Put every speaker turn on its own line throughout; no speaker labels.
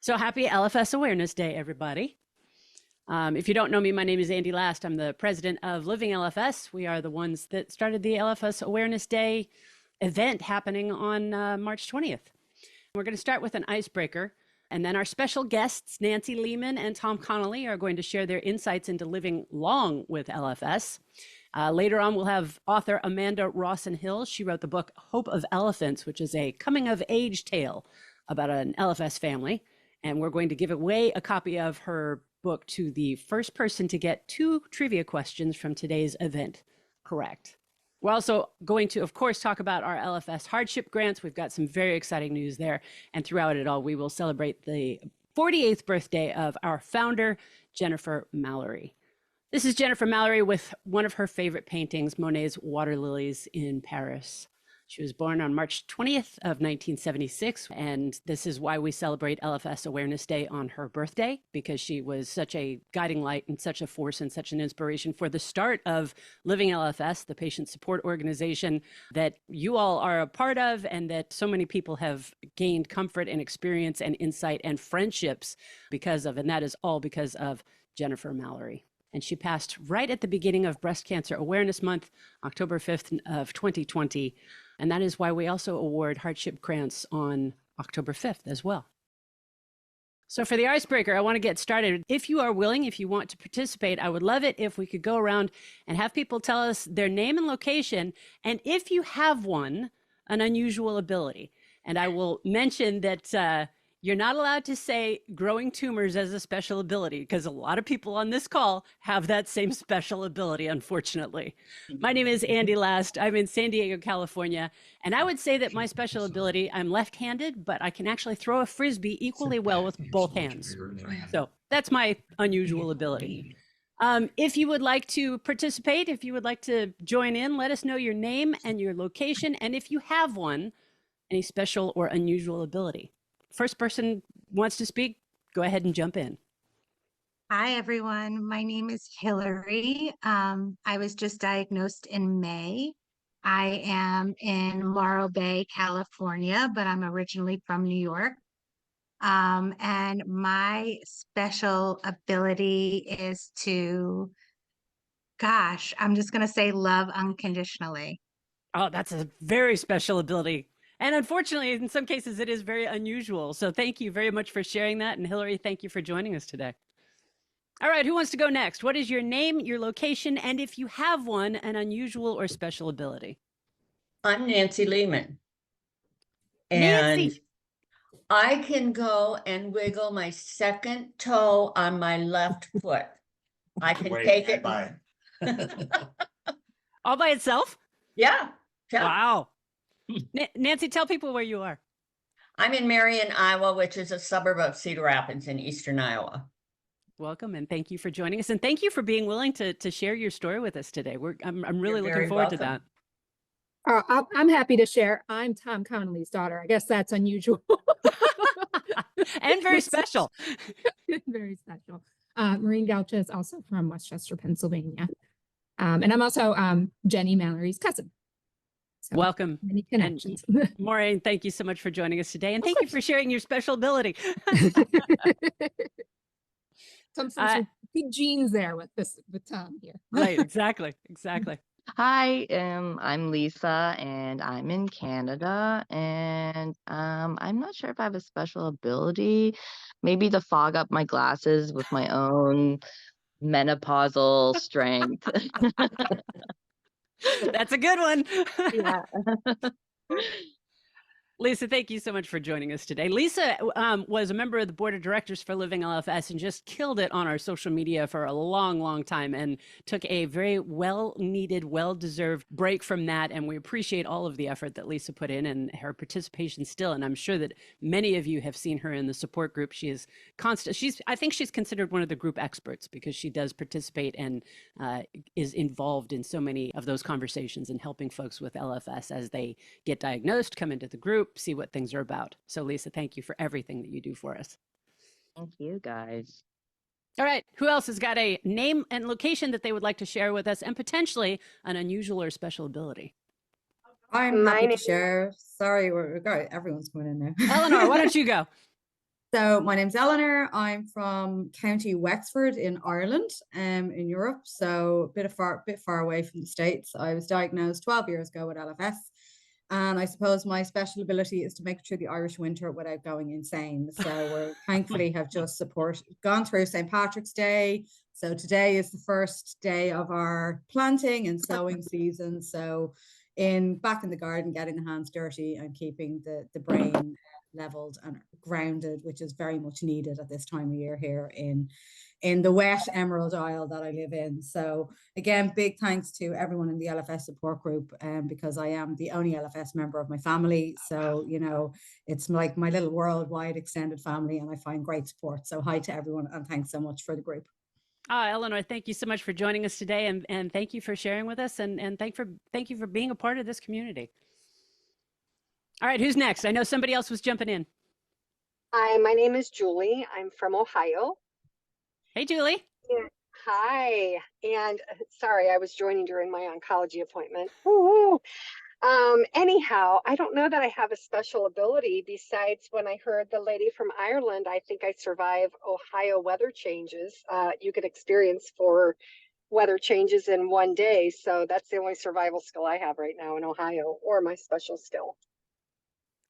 So happy LFS Awareness Day, everybody. If you don't know me, my name is Andy Last. I'm the president of Living LFS. We are the ones that started the LFS Awareness Day event happening on March 20th. We're going to start with an icebreaker, and then our special guests, Nancy Lehman and Tom Connolly, are going to share their insights into living long with LFS. Later on, we'll have author Amanda Rawson Hill. She wrote the book Hope of Elephants, which is a coming-of-age tale about an LFS family. And we're going to give away a copy of her book to the first person to get 2 trivia questions from today's event correct. We're also going to, of course, talk about our LFS Hardship Grants. We've got some very exciting news there. And throughout it all, we will celebrate the 48th birthday of our founder, Jennifer Mallory. This is Jennifer Mallory with one of her favorite paintings, Monet's Water Lilies in Paris. She was born on March 20th of 1976, and this is why we celebrate LFS Awareness Day on her birthday, because she was such a guiding light and such a force and such an inspiration for the start of Living LFS, the patient support organization that you all are a part of and that so many people have gained comfort and experience and insight and friendships because of, and that is all because of Jennifer Mallory. And she passed right at the beginning of Breast Cancer Awareness Month, October 5th of 2020. And that is why we also award hardship grants on October 5th as well. So for the icebreaker, I want to get started. If you are willing, if you want to participate, I would love it if we could go around and have people tell us their name and location, and if you have one, an unusual ability. And I will mention that you're not allowed to say growing tumors as a special ability, because a lot of people on this call have that same special ability, unfortunately. My name is Andy Last. I'm in San Diego, California. And I would say that my special ability, I'm left-handed, but I can actually throw a Frisbee equally well with both hands. So that's my unusual ability. If you would like to participate, if you would like to join in, let us know your name and your location. And if you have one, any special or unusual ability. First person wants to speak, go ahead and jump in.
Hi, everyone. My name is Hillary. I was just diagnosed in May. I am in Morro Bay, California, but I'm originally from New York. And my special ability is to, gosh, I'm just going to say love unconditionally.
Oh, that's a very special ability. And unfortunately, in some cases, it is very unusual. So thank you very much for sharing that. And Hillary, thank you for joining us today. All right, who wants to go next? What is your name, your location, and if you have one, an unusual or special ability?
I'm Nancy Lehman.
Nancy.
And I can go and wiggle my second toe on my left foot. I can take it.
All by itself?
Yeah.
Wow. Nancy, tell people where you are.
I'm in Marion, Iowa, which is a suburb of Cedar Rapids in eastern Iowa.
Welcome, and thank you for joining us. And thank you for being willing to share your story with us today. I'm really looking forward to that.
I'm happy to share. I'm Tom Connolly's daughter. I guess that's unusual.
And very special.
Very special. Maureen Gelches, also from Westchester, Pennsylvania. And I'm also Jenny Mallory's cousin. So
welcome.
Many connections.
And Maureen, thank you so much for joining us today. And thank you for sharing your special ability.
Some big genes there with Tom here.
Right, exactly.
Hi, I'm Lisa, and I'm in Canada, and I'm not sure if I have a special ability, maybe to fog up my glasses with my own menopausal strength.
That's a good one.
Yeah.
Lisa, thank you so much for joining us today. Lisa was a member of the board of directors for Living LFS and just killed it on our social media for a long, long time and took a very well-needed, well-deserved break from that. And we appreciate all of the effort that Lisa put in and her participation still. And I'm sure that many of you have seen her in the support group. She is constant. I think she's considered one of the group experts because she does participate and is involved in so many of those conversations and helping folks with LFS as they get diagnosed, come into the group, see what things are about. So Lisa, thank you for everything that you do for us.
Thank you, guys.
All right, who else has got a name and location that they would like to share with us and potentially an unusual or special ability?
I'm happy to share. Sorry, everyone's going in there.
Eleanor, why don't you go?
So my name's Eleanor. I'm from County Wexford in Ireland, in Europe. So a bit far away from the States. I was diagnosed 12 years ago with LFS. And I suppose my special ability is to make it through the Irish winter without going insane. So we're thankfully have just gone through St. Patrick's Day. So today is the first day of our planting and sowing season. So back in the garden, getting the hands dirty and keeping the brain leveled and grounded, which is very much needed at this time of year here in the wet Emerald Isle that I live in. So again, big thanks to everyone in the LFS support group, because I am the only LFS member of my family. So, you know, it's like my little worldwide extended family, and I find great support. So hi to everyone, and thanks so much for the group.
Eleanor, thank you so much for joining us today, and thank you for sharing with us, and thank you for being a part of this community. All right, who's next? I know somebody else was jumping in.
Hi, my name is Julie. I'm from Ohio.
Hey, Julie.
Yeah. Hi, and sorry, I was joining during my oncology appointment. Woo-hoo. Anyhow, I don't know that I have a special ability besides when I heard the lady from Ireland, I think I survive Ohio weather changes. You could experience 4 weather changes in one day. So that's the only survival skill I have right now in Ohio, or my special skill.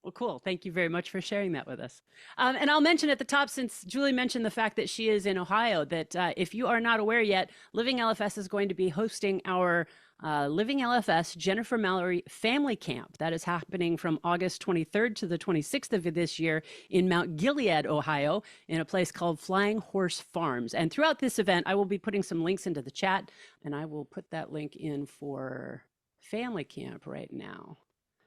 Well, cool. Thank you very much for sharing that with us. And I'll mention at the top, since Julie mentioned the fact that she is in Ohio, that if you are not aware yet, Living LFS is going to be hosting our Living LFS Jennifer Mallory Family Camp. That is happening from August 23rd to the 26th of this year in Mount Gilead, Ohio, in a place called Flying Horse Farms. And throughout this event, I will be putting some links into the chat, and I will put that link in for Family Camp right now.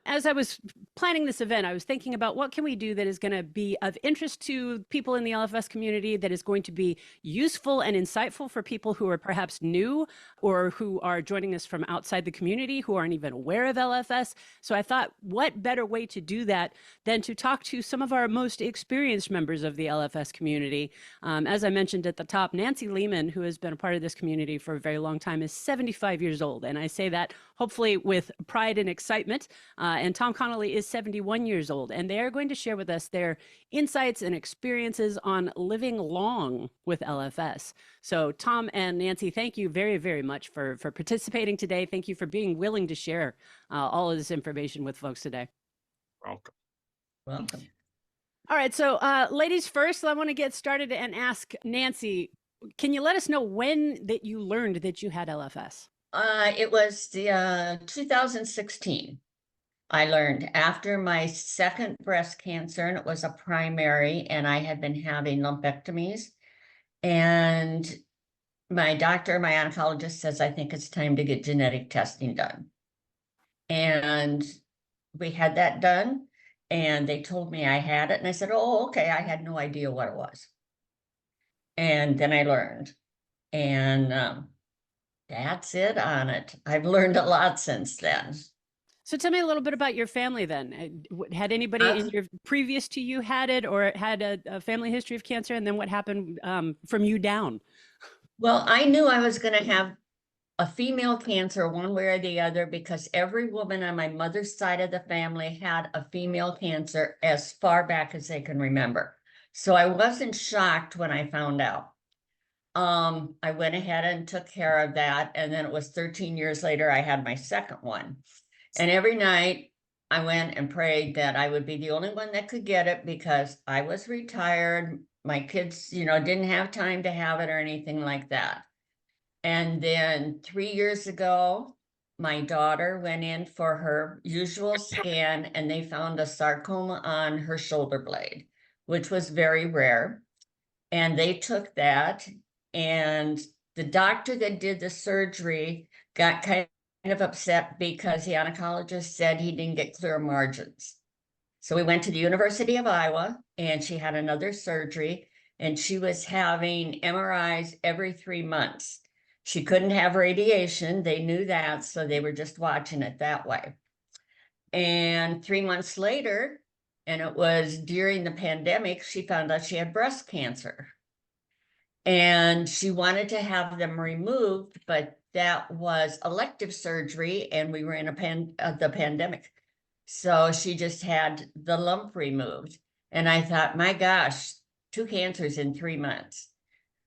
As I was planning this event, I was thinking about what can we do that is going to be of interest to people in the LFS community, that is going to be useful and insightful for people who are perhaps new or who are joining us from outside the community, who aren't even aware of LFS. So I thought, what better way to do that than to talk to some of our most experienced members of the LFS community. As I mentioned at the top, Nancy Lehman, who has been a part of this community for a very long time, is 75 years old. And I say that hopefully with pride and excitement. And Tom Connolly is 71 years old, and they are going to share with us their insights and experiences on living long with LFS. So Tom and Nancy, thank you very, very much for participating today. Thank you for being willing to share all of this information with folks today.
Welcome.
Welcome.
All right, so ladies first, I want to get started and ask Nancy, can you let us know when that you learned that you had LFS?
It was the 2016. I learned after my second breast cancer, and it was a primary, and I had been having lumpectomies. And my doctor, my oncologist, says, I think it's time to get genetic testing done. And we had that done, and they told me I had it. And I said, oh, okay. I had no idea what it was. And then I learned. And that's it on it. I've learned a lot since then.
So tell me a little bit about your family then. Had anybody in your previous to you had it, or had a family history of cancer? And then what happened from you down?
Well, I knew I was going to have a female cancer one way or the other, because every woman on my mother's side of the family had a female cancer as far back as they can remember. So I wasn't shocked when I found out. I went ahead and took care of that. And then it was 13 years later, I had my second one. And every night I went and prayed that I would be the only one that could get it, because I was retired. My kids, didn't have time to have it or anything like that. And then 3 years ago, my daughter went in for her usual scan, and they found a sarcoma on her shoulder blade, which was very rare. And they took that, and the doctor that did the surgery got kind of upset because the oncologist said he didn't get clear margins. So we went to the University of Iowa, and she had another surgery, and she was having MRIs every 3 months. She couldn't have radiation. They knew that, so they were just watching it that way. And 3 months later, and it was during the pandemic, she found out she had breast cancer. And she wanted to have them removed, but that was elective surgery, and we were in the pandemic. So she just had the lump removed. And I thought, my gosh, 2 cancers in 3 months.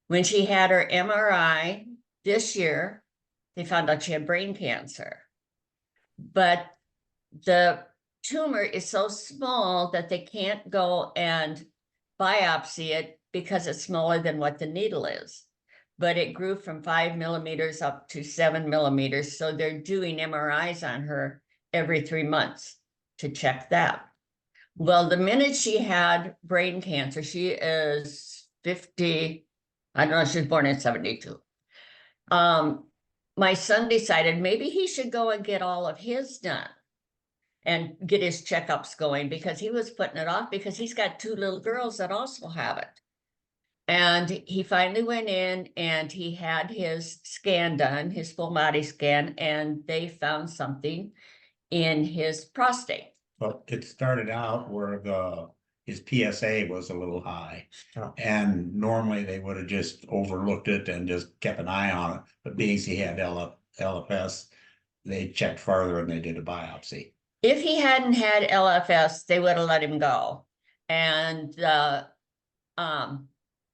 When she had her MRI this year, they found out she had brain cancer. But the tumor is so small that they can't go and biopsy it because it's smaller than what the needle is. But it grew from 5 millimeters up to 7 millimeters. So they're doing MRIs on her every 3 months to check that. Well, the minute she had brain cancer, she is 50, I don't know, she was born in 72. My son decided maybe he should go and get all of his done and get his checkups going, because he was putting it off because he's got 2 little girls that also have it. And he finally went in and he had his scan done, his full body scan, and they found something in his prostate.
Well, it started out where his PSA was a little high. Oh. And normally they would have just overlooked it and just kept an eye on it. But being he had LFS, they checked further and they did a biopsy.
If he hadn't had LFS, they would have let him go. And the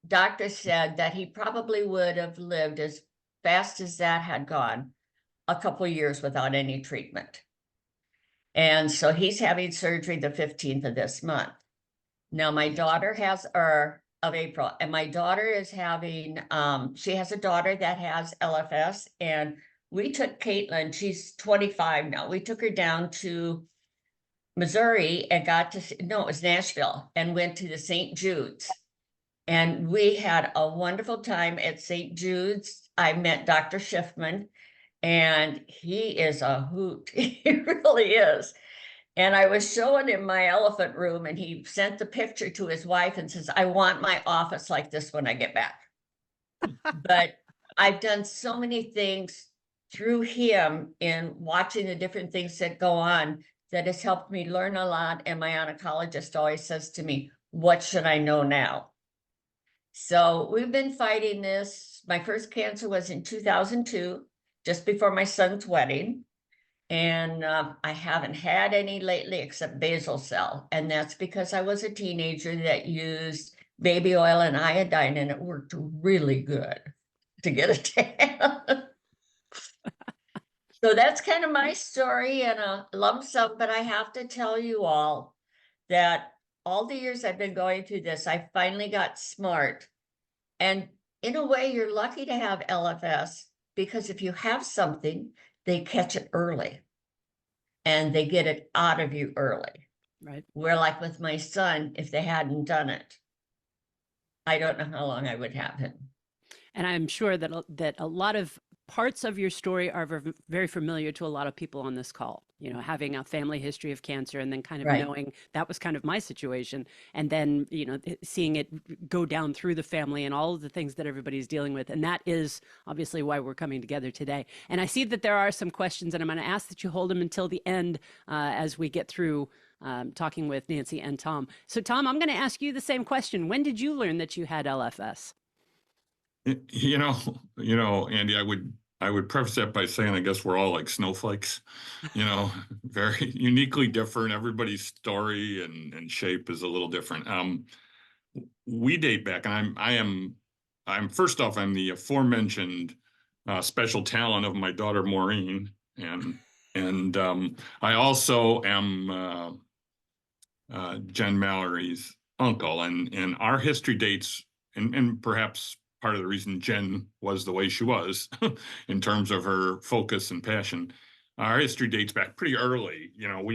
doctor said that he probably would have lived as fast as that had gone a couple of years without any treatment. And so he's having surgery the 15th of this month. Now my daughter has, or of April, and my daughter is having, she has a daughter that has LFS, and we took Caitlin, she's 25 now. We took her down to Missouri and got to, no, it was Nashville, and went to the St. Jude's. And we had a wonderful time at St. Jude's. I met Dr. Schiffman, and he is a hoot. He really is. And I was showing him my elephant room, and he sent the picture to his wife and says, I want my office like this when I get back. But I've done so many things through him in watching the different things that go on that has helped me learn a lot. And my oncologist always says to me, what should I know now? So we've been fighting this. My first cancer was in 2002, just before my son's wedding. And I haven't had any lately except basal cell. And that's because I was a teenager that used baby oil and iodine, and it worked really good to get a tan. So that's kind of my story in a lump sum, but I have to tell you all that all the years I've been going through this, I finally got smart. And in a way, you're lucky to have LFS, because if you have something, they catch it early and they get it out of you early.
Right.
Where, like with my son, if they hadn't done it, I don't know how long I would have him.
And I'm sure that a lot of parts of your story are very familiar to a lot of people on this call, you know, having a family history of cancer, and then kind of knowing that was kind of my situation. And then, you know, seeing it go down through the family and all of the things that everybody's dealing with. And that is obviously why we're coming together today. And I see that there are some questions, and I'm going to ask that you hold them until the end as we get through talking with Nancy and Tom. So Tom, I'm going to ask you the same question. When did you learn that you had LFS?
You know, Andy, I would preface that by saying, I guess we're all like snowflakes, you know, very uniquely different. Everybody's story and shape is a little different. We date back, and I'm first off, I'm the aforementioned special talent of my daughter Maureen, and I also am Jen Mallory's uncle, and our history dates, and perhaps part of the reason Jen was the way she was in terms of her focus and passion. Our history dates back pretty early. You know,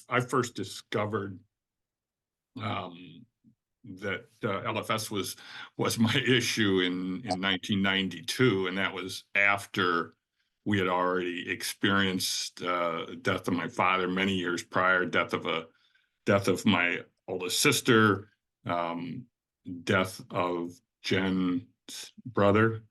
I first discovered that LFS was my issue in 1992, and that was after we had already experienced death of my father many years prior, death of my oldest sister, death of Jen's brother,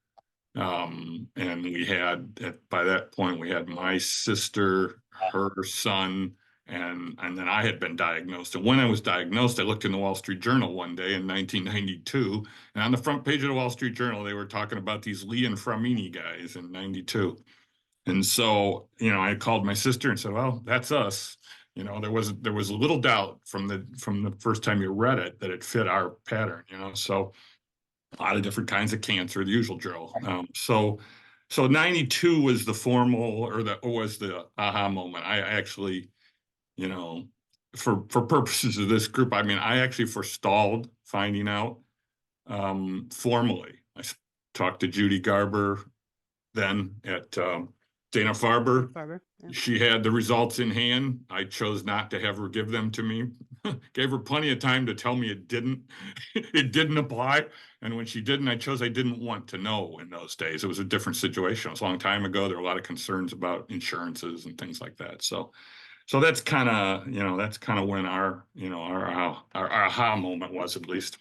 and we had by that point we had my sister, her son, and then I had been diagnosed. And when I was diagnosed, I looked in the Wall Street Journal one day in 1992, and on the front page of the Wall Street Journal they were talking about these Li-Fraumeni guys in '92. And so, you know, I called my sister and said, well, that's us. You know, there was a little doubt from the first time you read it that it fit our pattern, you know, so a lot of different kinds of cancer, the usual drill. So 92 was the formal, or was the aha moment. I actually, you know, for purposes of this group, I mean, I actually forestalled finding out formally. I talked to Judy Garber then at Dana-Farber.
Yeah.
She had the results in hand. I chose not to have her give them to me. Gave her plenty of time to tell me it didn't apply. And when she didn't, I didn't want to know in those days. It was a different situation. It was a long time ago. There were a lot of concerns about insurances and things like that. So that's kind of, you know, when our aha moment was, at least.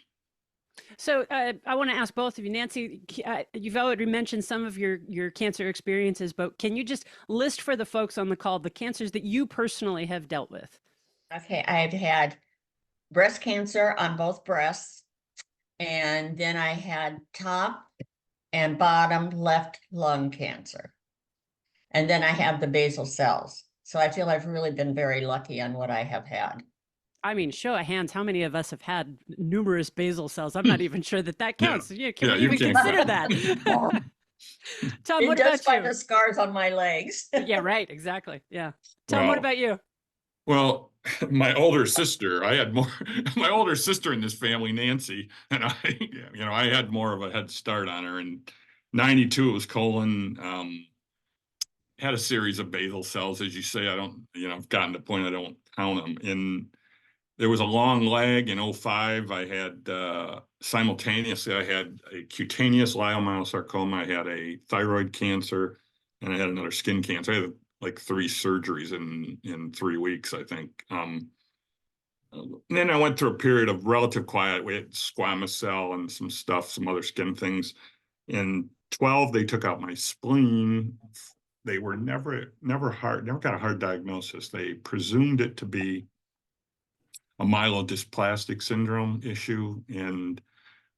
So I want to ask both of you, Nancy, you've already mentioned some of your cancer experiences, but can you just list for the folks on the call the cancers that you personally have dealt with?
Okay, I've had breast cancer on both breasts, and then I had top and bottom left lung cancer. And then I have the basal cells. So I feel I've really been very lucky on what I have had.
I mean, show of hands, how many of us have had numerous basal cells? I'm not even sure that counts.
Yeah.
Can we even consider that? Tom, what about you?
The scars on my legs.
Yeah, right. Exactly. Yeah. Tom, what about you?
Well, my older sister, I had more, my older sister in this family, Nancy, and I had more of a head start on her. In 92, it was colon, had a series of basal cells, as you say. I've gotten to the point I don't count them. There was a long lag in 05. I had simultaneously, I had a cutaneous leiomyosarcoma, I had a thyroid cancer, and I had another skin cancer. I had like 3 surgeries in 3 weeks, I think. And then I went through a period of relative quiet. We had squamous cell and some stuff, some other skin things. In 12, they took out my spleen. They were never got a hard diagnosis. They presumed it to be a myelodysplastic syndrome issue, and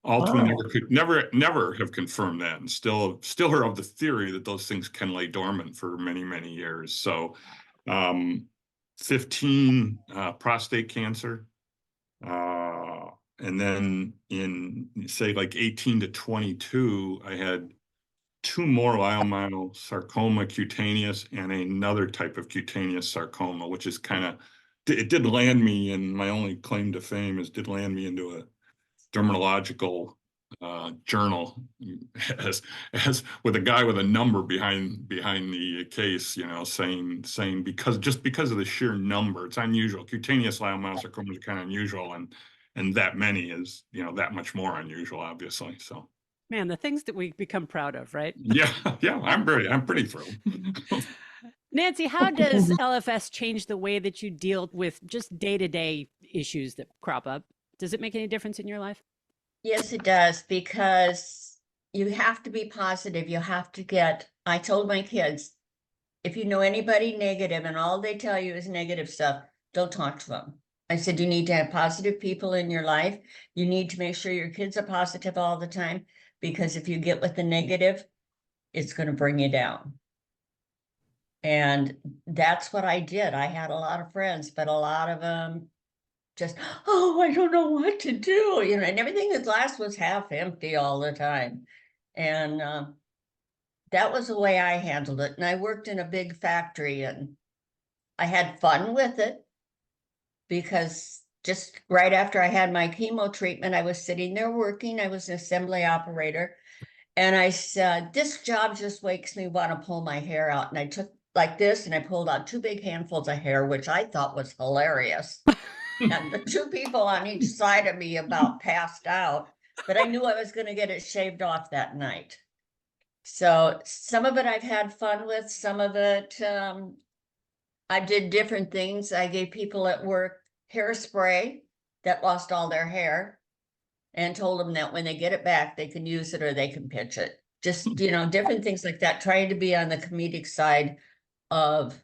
ultimately never have confirmed that, and still are of the theory that those things can lay dormant for many, many years. So 15 prostate cancer, and then in say like 18 to 22, I had 2 more leiomyosarcoma cutaneous and another type of cutaneous sarcoma, which is it did land me, and my only claim to fame is did land me into a dermatological journal as with a guy with a number behind the case, you know, saying because of the sheer number, it's unusual. Cutaneous leiomyosarcoma is kind of unusual, and that many is, you know, that much more unusual, obviously. So,
man, the things that we become proud of, right?
Yeah, I'm pretty thrilled.
Nancy, how does LFS change the way that you deal with just day-to-day issues that crop up? Does it make any difference in your life?
Yes, it does, because you have to be positive. You have to I told my kids, if you know anybody negative and all they tell you is negative stuff, don't talk to them. I said, you need to have positive people in your life. You need to make sure your kids are positive all the time, because if you get with the negative, it's going to bring you down. And that's what I did. I had a lot of friends, but a lot of them just, oh, I don't know what to do. You know, and everything, the glass was half empty all the time. And that was the way I handled it. And I worked in a big factory, and I had fun with it, because just right after I had my chemo treatment, I was sitting there working. I was an assembly operator. And I said, this job just makes me want to pull my hair out. And I took like this, and I pulled out 2 big handfuls of hair, which I thought was hilarious. And the 2 people on each side of me about passed out, but I knew I was going to get it shaved off that night. So some of it I've had fun with, some of it I did different things. I gave people at work hairspray that lost all their hair, and told them that when they get it back, they can use it or they can pitch it. Just, you know, different things like that, trying to be on the comedic side of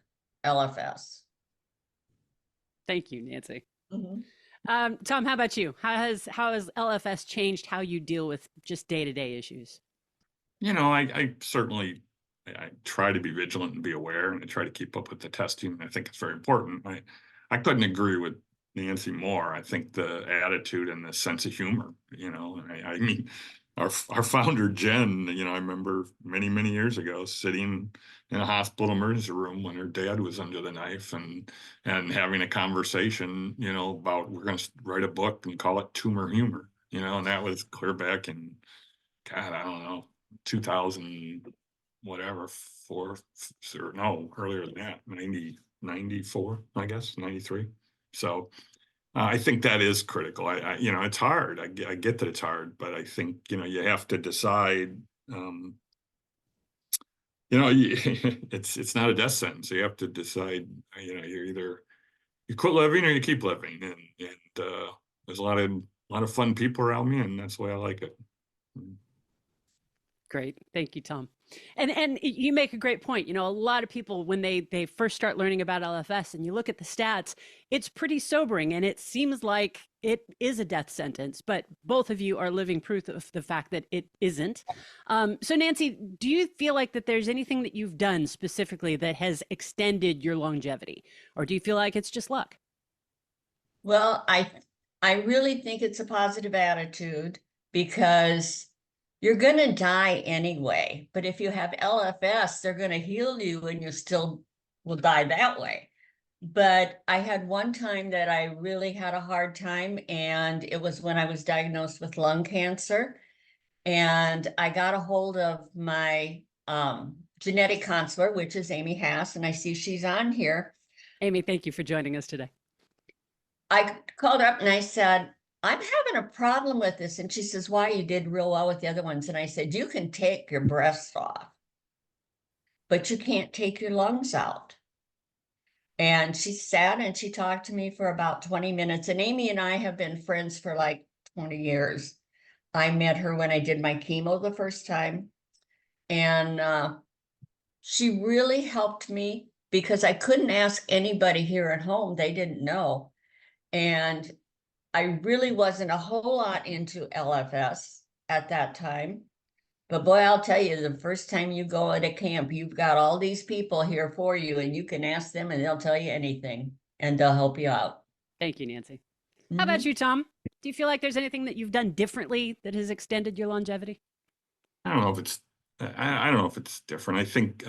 LFS.
Thank you, Nancy.
Mm-hmm.
Tom, how about you? How has LFS changed how you deal with just day-to-day issues?
You know, I certainly try to be vigilant and be aware, and I try to keep up with the testing. I think it's very important. I couldn't agree with Nancy more. I think the attitude and the sense of humor, I mean, our founder, Jen, I remember many, many years ago sitting in a hospital emergency room when her dad was under the knife and having a conversation, about we're going to write a book and call it Tumor Humor, and that was clear back in, God, I don't know, 2000, whatever, earlier than that, 94, I guess, 93. So I think that is critical. It's hard. I get that it's hard, but I think, you have to decide, it's not a death sentence. You have to decide, you quit living or you keep living. And there's a lot of fun people around me, and that's the way I like it.
Great. Thank you, Tom. And you make a great point. A lot of people, when they first start learning about LFS and you look at the stats, it's pretty sobering and it seems like it is a death sentence, but both of you are living proof of the fact that it isn't. So Nancy, do you feel like that there's anything that you've done specifically that has extended your longevity, or do you feel like it's just luck?
Well, I really think it's a positive attitude, because you're going to die anyway. But if you have LFS, they're going to heal you and you still will die that way. But I had one time that I really had a hard time, and it was when I was diagnosed with lung cancer. And I got a hold of my genetic counselor, which is Amy Hass, and I see she's on here.
Amy, thank you for joining us today.
I called up and I said, I'm having a problem with this. And she says, why? You did real well with the other ones. And I said, you can take your breasts off, but you can't take your lungs out. And she sat and she talked to me for about 20 minutes. And Amy and I have been friends for like 20 years. I met her when I did my chemo the first time. And she really helped me, because I couldn't ask anybody here at home. They didn't know. And I really wasn't a whole lot into LFS at that time. But boy, I'll tell you, the first time you go at a camp, you've got all these people here for you, and you can ask them and they'll tell you anything and they'll help you out.
Thank you, Nancy. How about you, Tom? Do you feel like there's anything that you've done differently that has extended your longevity?
I don't know if it's, I don't know if it's different. I think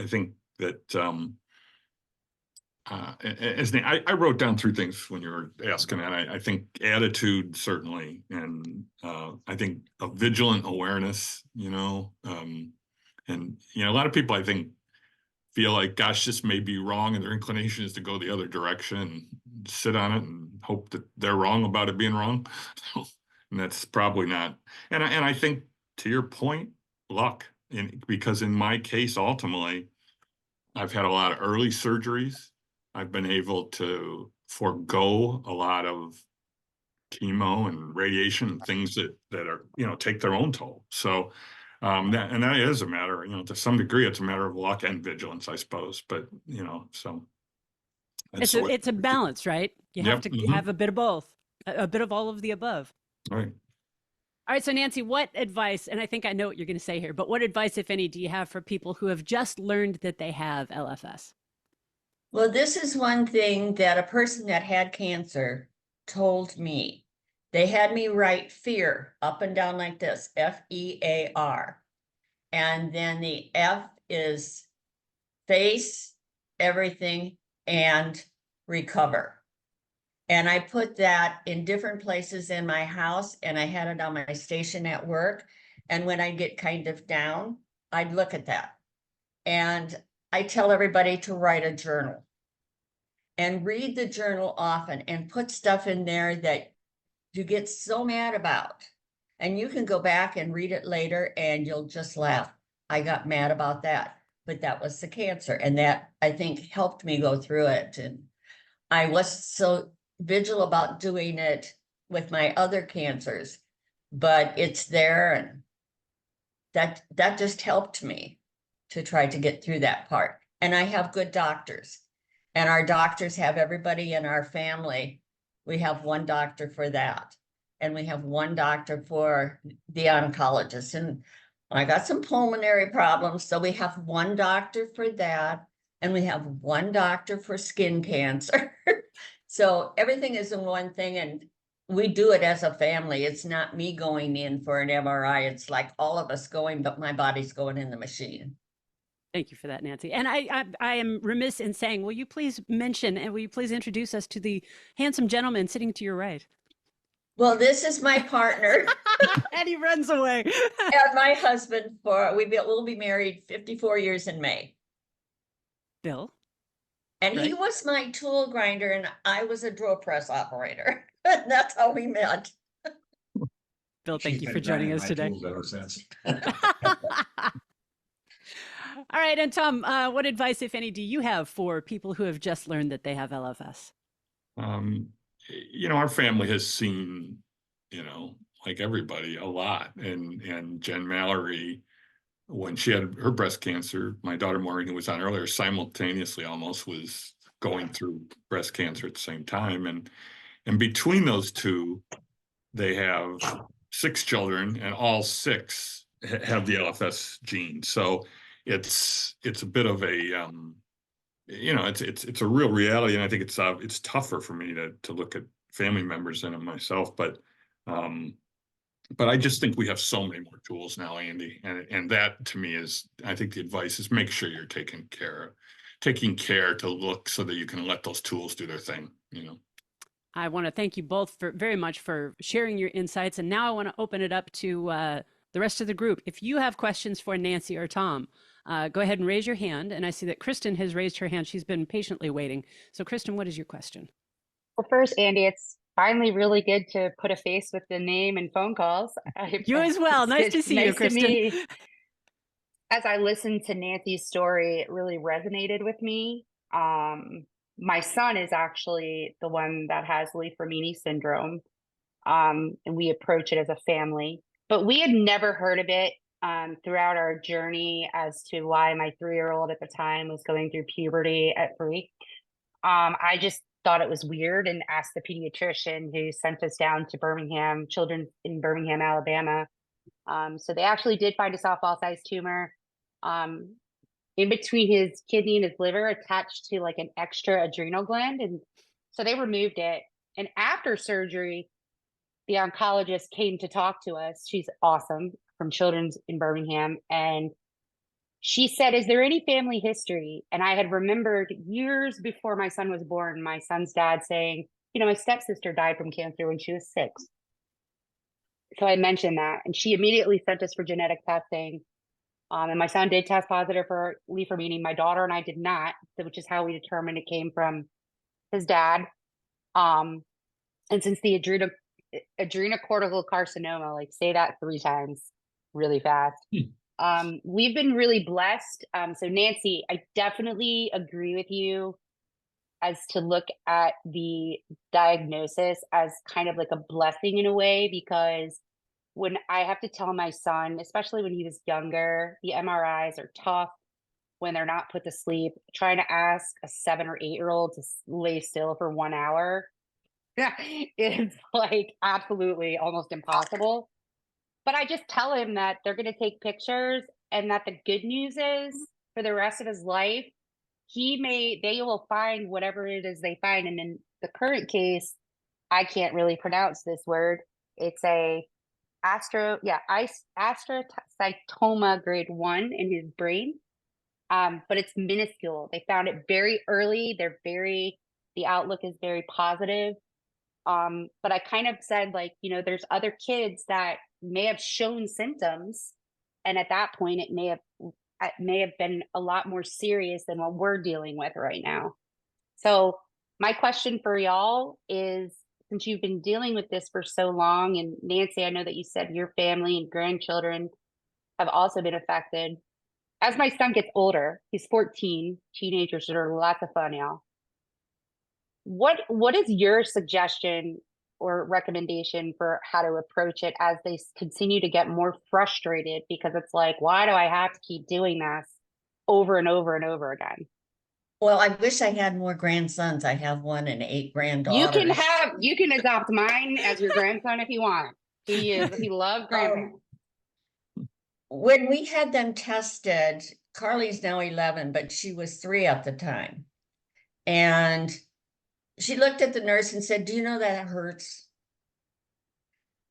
that, I wrote down 3 things when you were asking, and I think attitude, certainly, and I think a vigilant awareness, and a lot of people, I think, feel like, gosh, this may be wrong, and their inclination is to go the other direction and sit on it and hope that they're wrong about it being wrong. And that's probably not. And I think, to your point, luck, because in my case, ultimately, I've had a lot of early surgeries. I've been able to forego a lot of chemo and radiation and things that are, take their own toll. So that is a matter, to some degree, it's a matter of luck and vigilance, I suppose. But, so.
It's a balance, right? You have to have a bit of both, a bit of all of the above.
Right.
All right. So Nancy, what advice, and I think I know what you're going to say here, but what advice, if any, do you have for people who have just learned that they have LFS?
Well, this is one thing that a person that had cancer told me. They had me write fear up and down like this, F-E-A-R. And then the F is face, everything, and recover. And I put that in different places in my house, and I had it on my station at work. And when I get kind of down, I'd look at that. And I tell everybody to write a journal and read the journal often and put stuff in there that you get so mad about. And you can go back and read it later and you'll just laugh. I got mad about that, but that was the cancer. And that, I think, helped me go through it. And I wasn't so vigilant about doing it with my other cancers, but it's there. And that just helped me to try to get through that part. And I have good doctors, and our doctors have everybody in our family. We have one doctor for that, and we have one doctor for the oncologist. And I got some pulmonary problems, so we have one doctor for that, and we have one doctor for skin cancer. So everything is in one thing, and we do it as a family. It's not me going in for an MRI. It's like all of us going, but my body's going in the machine.
Thank you for that, Nancy. And I am remiss in saying, will you please mention and will you please introduce us to the handsome gentleman sitting to your right?
Well, this is my partner.
And he runs away.
And my husband we'll be married 54 years in May.
Bill.
And he
Right.
was my tool grinder and I was a drill press operator. That's how we met.
Bill, thank
She's
you
been
for joining
grinding
us
my
today.
tools ever since.
All right. And Tom, what advice, if any, do you have for people who have just learned that they have LFS?
Our family has seen, like everybody, a lot. And Jen Mallory, when she had her breast cancer, my daughter Maureen, who was on earlier, simultaneously almost was going through breast cancer at the same time. And between those two, they have 6 children, and all 6 have the LFS gene. So it's a bit of a it's a real reality, and I think it's tougher for me to look at family members than myself, but I just think we have so many more tools now, Andy, and that to me is, I think the advice is make sure you're taking care to look so that you can let those tools do their thing.
I want to thank you both very much for sharing your insights. And now I want to open it up to the rest of the group. If you have questions for Nancy or Tom, go ahead and raise your hand. And I see that Kristen has raised her hand. She's been patiently waiting. So Kristen, what is your question?
Well, first, Andy, it's finally really good to put a face with the name and phone calls.
You as well. Nice to see you, Kristen.
As I listened to Nancy's story, it really resonated with me. My son is actually the one that has Li-Fraumeni syndrome, and we approach it as a family. But we had never heard of it throughout our journey as to why my 3-year-old at the time was going through puberty at 3. I just thought it was weird and asked the pediatrician who sent us down to Birmingham, children in Birmingham, Alabama. So they actually did find a softball-sized tumor in between his kidney and his liver, attached to like an extra adrenal gland. And so they removed it. And after surgery, the oncologist came to talk to us. She's awesome, from Children's in Birmingham. And she said, is there any family history? And I had remembered years before my son was born, my son's dad saying, my stepsister died from cancer when she was 6. So I mentioned that, and she immediately sent us for genetic testing. And my son did test positive for Li-Fraumeni. My daughter and I did not, which is how we determined it came from his dad. And since the adrenocortical carcinoma, like say that 3 times really fast. We've been really blessed. So Nancy, I definitely agree with you as to look at the diagnosis as kind of like a blessing in a way, because when I have to tell my son, especially when he was younger, the MRIs are tough when they're not put to sleep. Trying to ask a 7 or 8-year-old to lay still for 1 hour, it's like absolutely almost impossible. But I just tell him that they're going to take pictures, and that the good news is for the rest of his life, they will find whatever it is they find. And in the current case, I can't really pronounce this word. It's a astrocytoma grade 1 in his brain. But it's minuscule. They found it very early. The outlook is very positive. But I kind of said, like, there's other kids that may have shown symptoms, and at that point it may have been a lot more serious than what we're dealing with right now. So my question for y'all is, since you've been dealing with this for so long, and Nancy, I know that you said your family and grandchildren have also been affected. As my son gets older, he's 14, teenagers are lots of fun, y'all. What is your suggestion or recommendation for how to approach it as they continue to get more frustrated? Because it's like, why do I have to keep doing this over and over and over again?
Well, I wish I had more grandsons. I have 1 and 8 granddaughters.
You can adopt mine as your grandson if you want. He loves grandma.
When we had them tested, Carly's now 11, but she was 3 at the time. And she looked at the nurse and said, "Do you know that hurts?"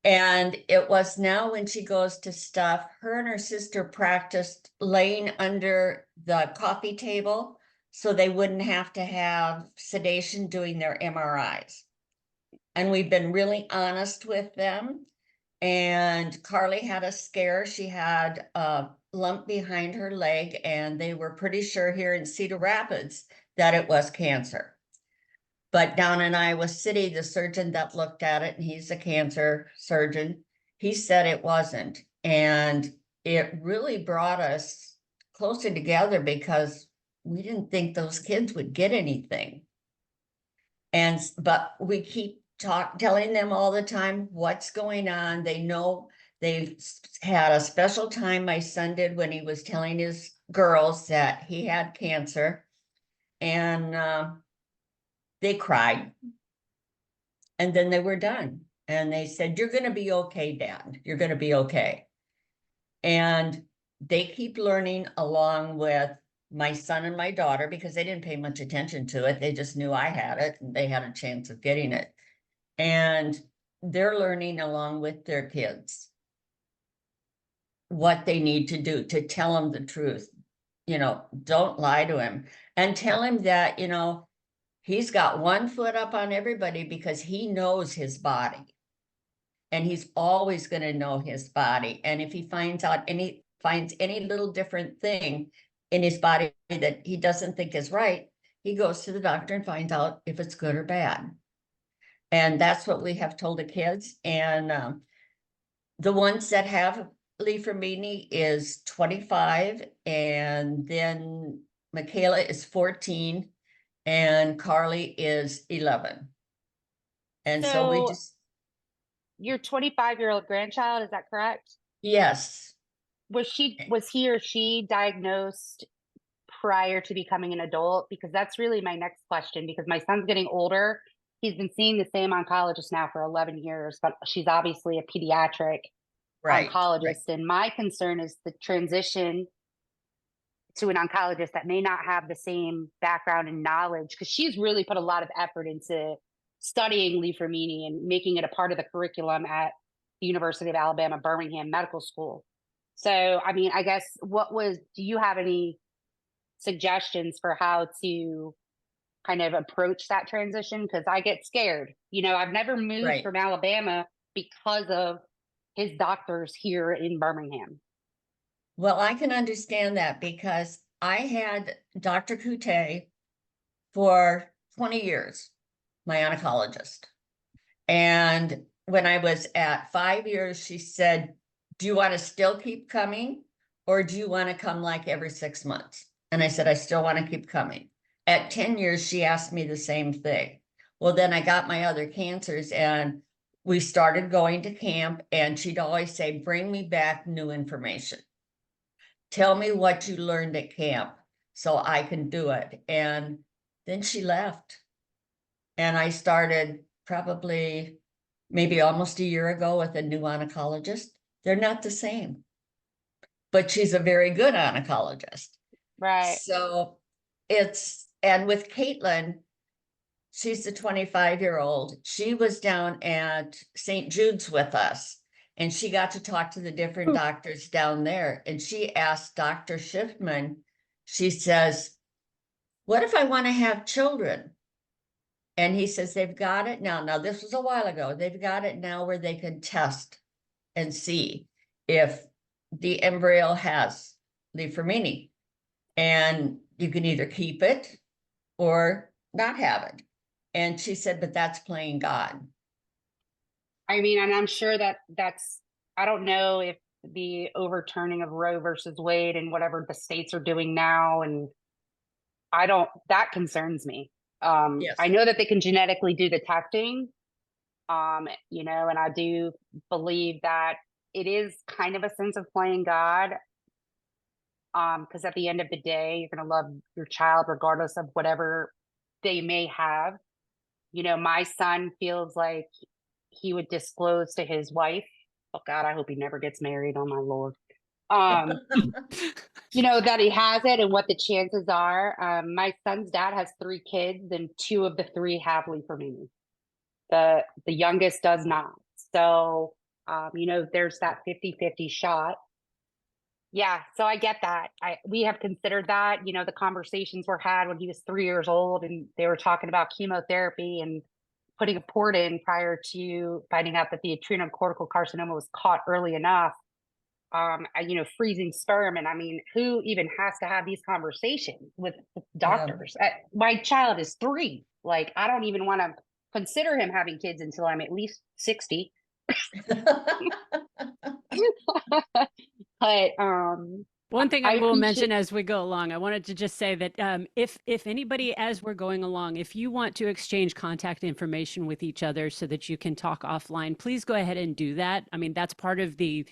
And it was now when she goes to stuff, her and her sister practiced laying under the coffee table so they wouldn't have to have sedation doing their MRIs. And we've been really honest with them. And Carly had a scare. She had a lump behind her leg, and they were pretty sure here in Cedar Rapids that it was cancer. But down in Iowa City, the surgeon that looked at it, and he's a cancer surgeon, he said it wasn't. And it really brought us closer together because we didn't think those kids would get anything. But we keep telling them all the time what's going on. They know. They've had a special time my son did when he was telling his girls that he had cancer. And they cried, and then they were done. And they said, "You're going to be okay, Dad. You're going to be okay." And they keep learning along with my son and my daughter because they didn't pay much attention to it. They just knew I had it and they had a chance of getting it. And they're learning along with their kids what they need to do to tell them the truth. Don't lie to him, and tell him that, he's got one foot up on everybody because he knows his body, and he's always going to know his body. And if he finds any little different thing in his body that he doesn't think is right, he goes to the doctor and finds out if it's good or bad. And that's what we have told the kids. And the ones that have Li-Fraumeni is 25, and then Michaela is 14, and Carly is 11. And so we just...
Your 25-year-old grandchild, is that correct?
Yes.
Was he or she diagnosed prior to becoming an adult? Because that's really my next question, because my son's getting older. He's been seeing the same oncologist now for 11 years, but she's obviously a pediatric oncologist. Right. And my concern is the transition to an oncologist that may not have the same background and knowledge, because she's really put a lot of effort into studying Li-Fraumeni and making it a part of the curriculum at the University of Alabama, Birmingham Medical School. So, I mean, I guess do you have any suggestions for how to kind of approach that transition? Because I get scared. I've never moved from Alabama because of his doctors here in Birmingham.
Well, I can understand that because I had Dr. Coute for 20 years, my oncologist. And when I was at 5 years, she said, "Do you want to still keep coming, or do you want to come like every 6 months?" And I said, "I still want to keep coming." At 10 years, she asked me the same thing. Well, then I got my other cancers, and we started going to camp, and she'd always say, "Bring me back new information. Tell me what you learned at camp so I can do it." And then she left. And I started probably maybe almost a year ago with a new oncologist. They're not the same, but she's a very good oncologist.
Right.
So and with Caitlin, she's the 25-year-old. She was down at St. Jude's with us, and she got to talk to the different doctors down there. And she asked Dr. Schiffman, she says, "What if I want to have children?" And he says, "They've got it now." Now, this was a while ago. They've got it now where they can test and see if the embryo has Li-Fraumeni. And you can either keep it or not have it. And she said, "But that's playing God."
I mean, and I'm sure that's, I don't know if the overturning of Roe versus Wade and whatever the states are doing now, and that concerns me.
Yes.
I know that they can genetically do the testing, and I do believe that it is kind of a sense of playing God. Because at the end of the day, you're going to love your child regardless of whatever they may have. My son feels like he would disclose to his wife. Oh God, I hope he never gets married. Oh my Lord. you know, that he has it and what the chances are. My son's dad has 3 kids, and 2 of the 3 have Li-Fraumeni. The youngest does not. So, you know, there's that 50-50 shot. Yeah, so I get that. We have considered that. You know, the conversations were had when he was 3 years old, and they were talking about chemotherapy and putting a port in prior to finding out that the adrenocortical carcinoma was caught early enough. You know, freezing sperm. And I mean, who even has to have these conversations with doctors? My child is 3. Like, I don't even want to consider him having kids until I'm at least 60. But
one thing I will mention
appreciate-
as we go along, I wanted to just say that if anybody, as we're going along, if you want to exchange contact information with each other so that you can talk offline, please go ahead and do that. I mean, that's part of the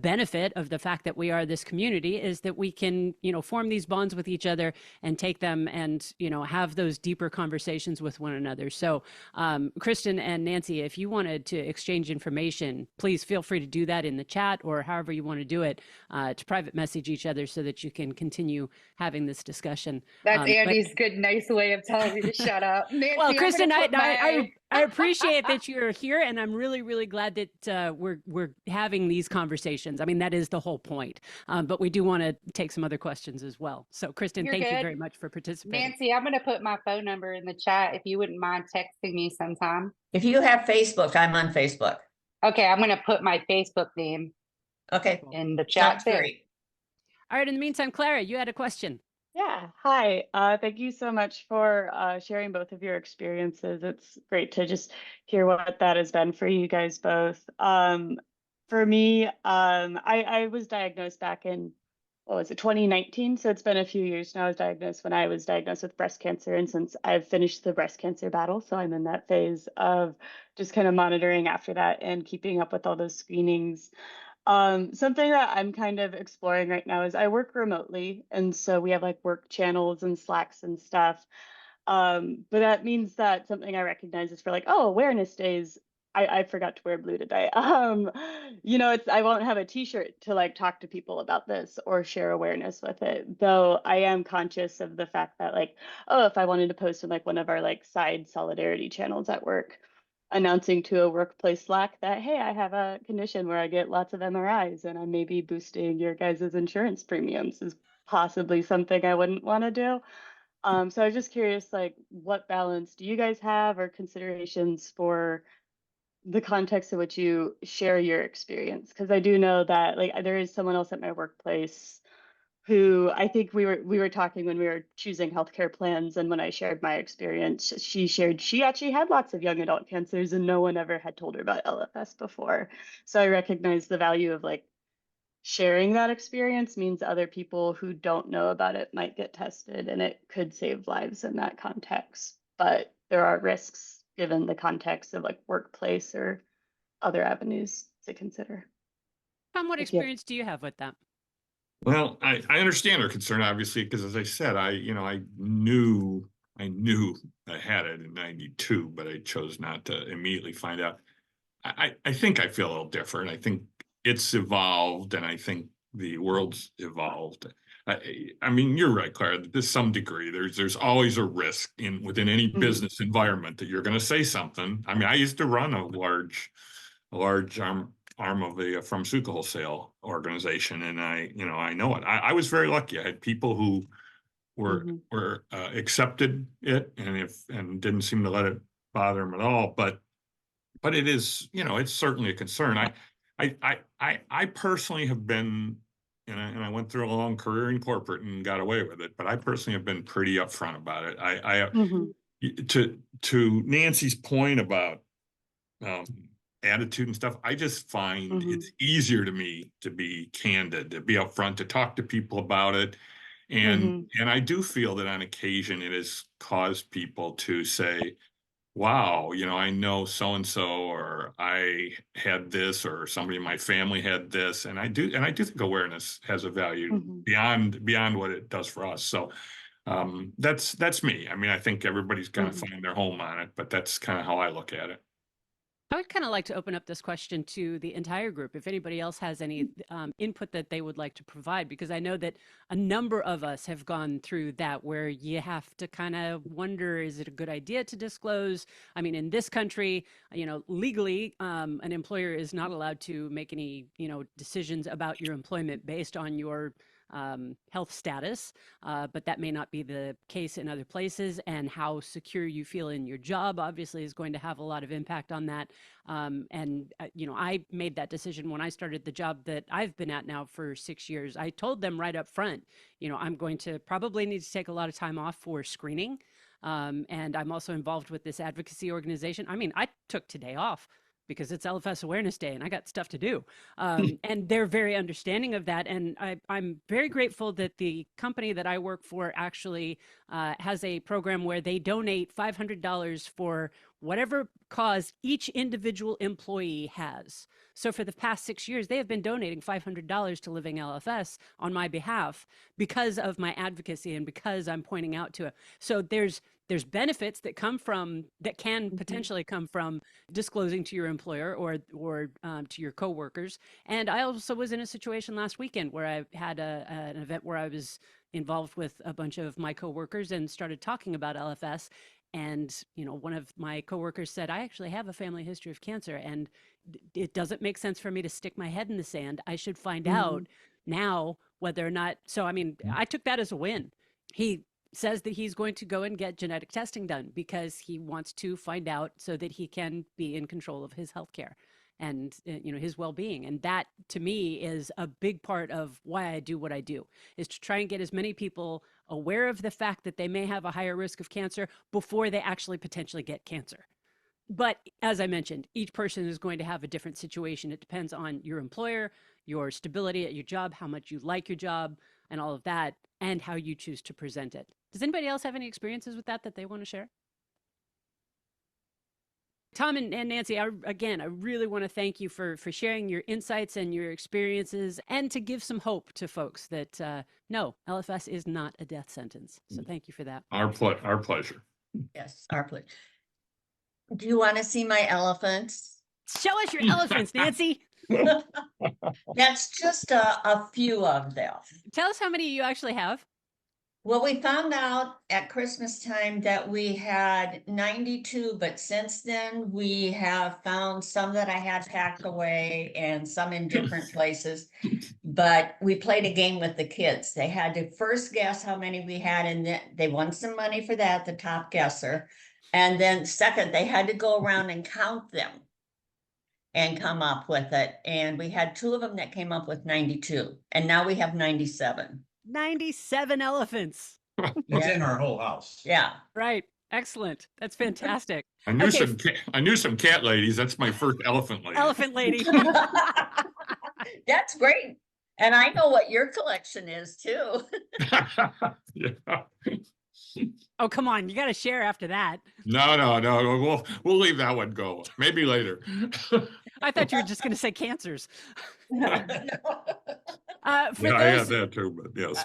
benefit of the fact that we are this community, is that we can, you know, form these bonds with each other and take them and, you know, have those deeper conversations with one another. So Kristen and Nancy, if you wanted to exchange information, please feel free to do that in the chat or however you want to do it, to private message each other so that you can continue having this discussion.
That's Andy's good, nice way of telling me to shut up. Nancy,
well, Kristen,
I
appreciate that you're here, and I'm really, really glad that we're having these conversations. I mean, that is the whole point. But we do want to take some other questions as well. So, Kristen, thank you very much for participating.
Nancy, I'm going to put my phone number in the chat if you wouldn't mind texting me sometime.
If you have Facebook, I'm on Facebook.
Okay, I'm going to put my Facebook name in the chat too.
All right. In the meantime, Clara, you had a question.
Yeah, hi. Thank you so much for sharing both of your experiences. It's great to just hear what that has been for you guys both. For me, I was diagnosed back in, what was it, 2019? So it's been a few years now. I was diagnosed when I was diagnosed with breast cancer. And since I've finished the breast cancer battle, so I'm in that phase of just kind of monitoring after that and keeping up with all those screenings. Something that I'm kind of exploring right now is I work remotely, and so we have like work channels and Slacks and stuff. But that means that something I recognize is for like, oh, awareness days. I forgot to wear blue today. You know, I won't have a t-shirt to like talk to people about this or share awareness with it. Though I am conscious of the fact that like, oh, if I wanted to post in like one of our like side solidarity channels at work, announcing to a workplace Slack that, hey, I have a condition where I get lots of MRIs and I may be boosting your guys' insurance premiums is possibly something I wouldn't want to do. So I was just curious, like, what balance do you guys have or considerations for the context in which you share your experience? Because I do know that like there is someone else at my workplace who I think we were talking when we were choosing healthcare plans, and when I shared my experience, she shared she actually had lots of young adult cancers and no one ever had told her about LFS before. So I recognize the value of like sharing that experience means other people who don't know about it might get tested and it could save lives in that context. But there are risks given the context of like workplace or other avenues to consider.
Tom, what experience do you have with that?
Well, I understand her concern, obviously, because as I said, I knew I had it in 92, but I chose not to immediately find out. I think I feel a little different. I think it's evolved, and I think the world's evolved. I mean, you're right, Clara. To some degree, there's always a risk within any business environment that you're going to say something. I mean, I used to run a large arm of a pharmaceutical wholesale organization, and I know it. I was very lucky. I had people who were accepted it and didn't seem to let it bother them at all. But it is, it's certainly a concern. I personally have been, and I went through a long career in corporate and got away with it, but I personally have been pretty upfront about it. To Nancy's point about attitude and stuff, I just find it's easier to me to be candid, to be upfront, to talk to people about it. And I do feel that on occasion it has caused people to say, wow, I know so-and-so, or I had this, or somebody in my family had this. And I do think awareness has a value beyond what it does for us. So that's me. I mean, I think everybody's got to find their home on it, but that's kind of how I look at it.
I would kind of like to open up this question to the entire group, if anybody else has any input that they would like to provide, because I know that a number of us have gone through that where you have to kind of wonder, is it a good idea to disclose? I mean, in this country, legally, an employer is not allowed to make any, decisions about your employment based on your health status, but that may not be the case in other places. And how secure you feel in your job obviously is going to have a lot of impact on that. I made that decision when I started the job that I've been at now for 6 years. I told them right up front, I'm going to probably need to take a lot of time off for screening. And I'm also involved with this advocacy organization. I mean, I took today off because it's LFS Awareness Day and I got stuff to do. And they're very understanding of that. And I'm very grateful that the company that I work for actually has a program where they donate $500 for whatever cause each individual employee has. So for the past 6 years, they have been donating $500 to Living LFS on my behalf because of my advocacy and because I'm pointing out to it. So there's benefits that come from, that can potentially come from disclosing to your employer or to your coworkers. And I also was in a situation last weekend where I had an event where I was involved with a bunch of my coworkers and started talking about LFS. And, one of my coworkers said, I actually have a family history of cancer and it doesn't make sense for me to stick my head in the sand. I should find out now whether or not. So, I mean, I took that as a win. He says that he's going to go and get genetic testing done because he wants to find out so that he can be in control of his healthcare and his well-being. And that to me is a big part of why I do what I do, is to try and get as many people aware of the fact that they may have a higher risk of cancer before they actually potentially get cancer. But as I mentioned, each person is going to have a different situation. It depends on your employer, your stability at your job, how much you like your job, and all of that, and how you choose to present it. Does anybody else have any experiences with that they want to share? Tom and Nancy, I really want to thank you for sharing your insights and your experiences and to give some hope to folks that no, LFS is not a death sentence. So thank you for that.
Our pleasure.
Yes, our pleasure. Do you want to see my elephants?
Show us your elephants, Nancy.
That's just a few of them.
Tell us how many you actually have.
Well, we found out at Christmas time that we had 92, but since then we have found some that I had packed away and some in different places. But we played a game with the kids. They had to first guess how many we had, and they won some money for that, the top guesser. And then second, they had to go around and count them and come up with it. And we had 2 of them that came up with 92, and now we have 97.
97 elephants.
It's in our whole house.
Yeah.
Right. Excellent. That's fantastic.
I knew some cat ladies. That's my first elephant lady.
Elephant lady.
That's great. And I know what your collection is too.
Yeah.
Oh, come on. You got to share after that.
No. We'll leave that one go. Maybe later.
I thought you were just going to say cancers.
I have that too, but yes.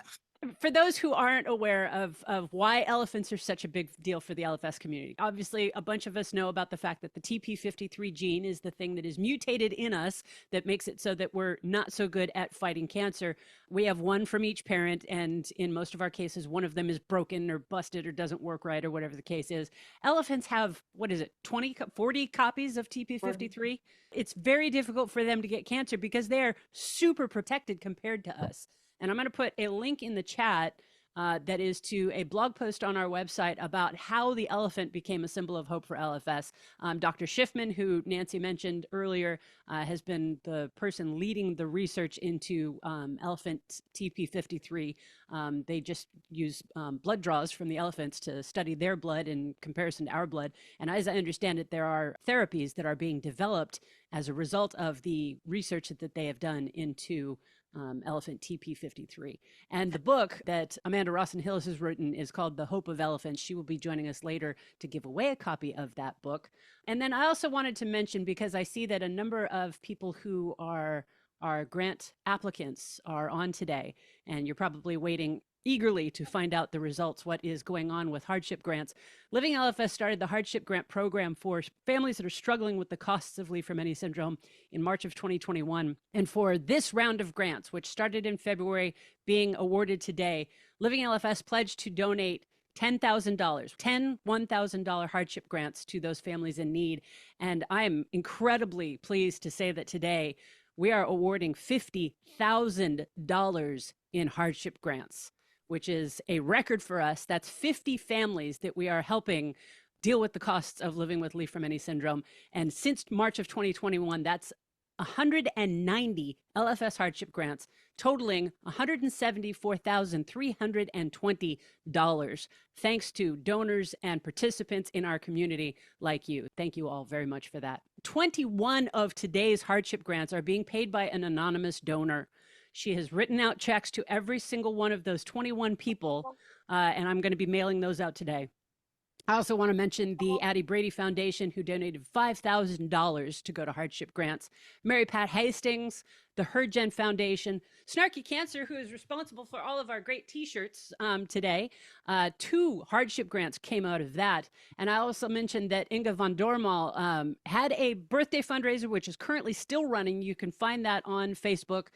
For those who aren't aware of why elephants are such a big deal for the LFS community, obviously a bunch of us know about the fact that the TP53 gene is the thing that is mutated in us that makes it so that we're not so good at fighting cancer. We have one from each parent, and in most of our cases, one of them is broken or busted or doesn't work right or whatever the case is. Elephants have, 40 copies of TP53? It's very difficult for them to get cancer because they're super protected compared to us. And I'm going to put a link in the chat that is to a blog post on our website about how the elephant became a symbol of hope for LFS. Dr. Schiffman, who Nancy mentioned earlier, has been the person leading the research into elephant TP53. They just use blood draws from the elephants to study their blood in comparison to our blood. And as I understand it, there are therapies that are being developed as a result of the research that they have done into elephant TP53. And the book that Amanda Rawson Hill has written is called The Hope of Elephants. She will be joining us later to give away a copy of that book. And then I also wanted to mention, because I see that a number of people who are Our grant applicants are on today, and you're probably waiting eagerly to find out the results, what is going on with hardship grants. Living LFS started the hardship grant program for families that are struggling with the costs of Li-Fraumeni syndrome in March of 2021. And for this round of grants, which started in February, being awarded today, Living LFS pledged to donate $10,000, 10 $1,000 hardship grants to those families in need. And I am incredibly pleased to say that today we are awarding $50,000 in hardship grants, which is a record for us. That's 50 families that we are helping deal with the costs of living with Li-Fraumeni syndrome. And since March of 2021, that's 190 LFS hardship grants, totaling $174,320, thanks to donors and participants in our community like you. Thank you all very much for that. 21 of today's hardship grants are being paid by an anonymous donor. She has written out checks to every single one of those 21 people, and I'm going to be mailing those out today. I also want to mention the Addie Brady Foundation, who donated $5,000 to go to hardship grants. Mary Pat Hastings, the HerGen Foundation, Snarky Cancer, who is responsible for all of our great t-shirts today. 2 hardship grants came out of that. And I also mentioned that Inga von Dormal had a birthday fundraiser, which is currently still running. You can find that on Facebook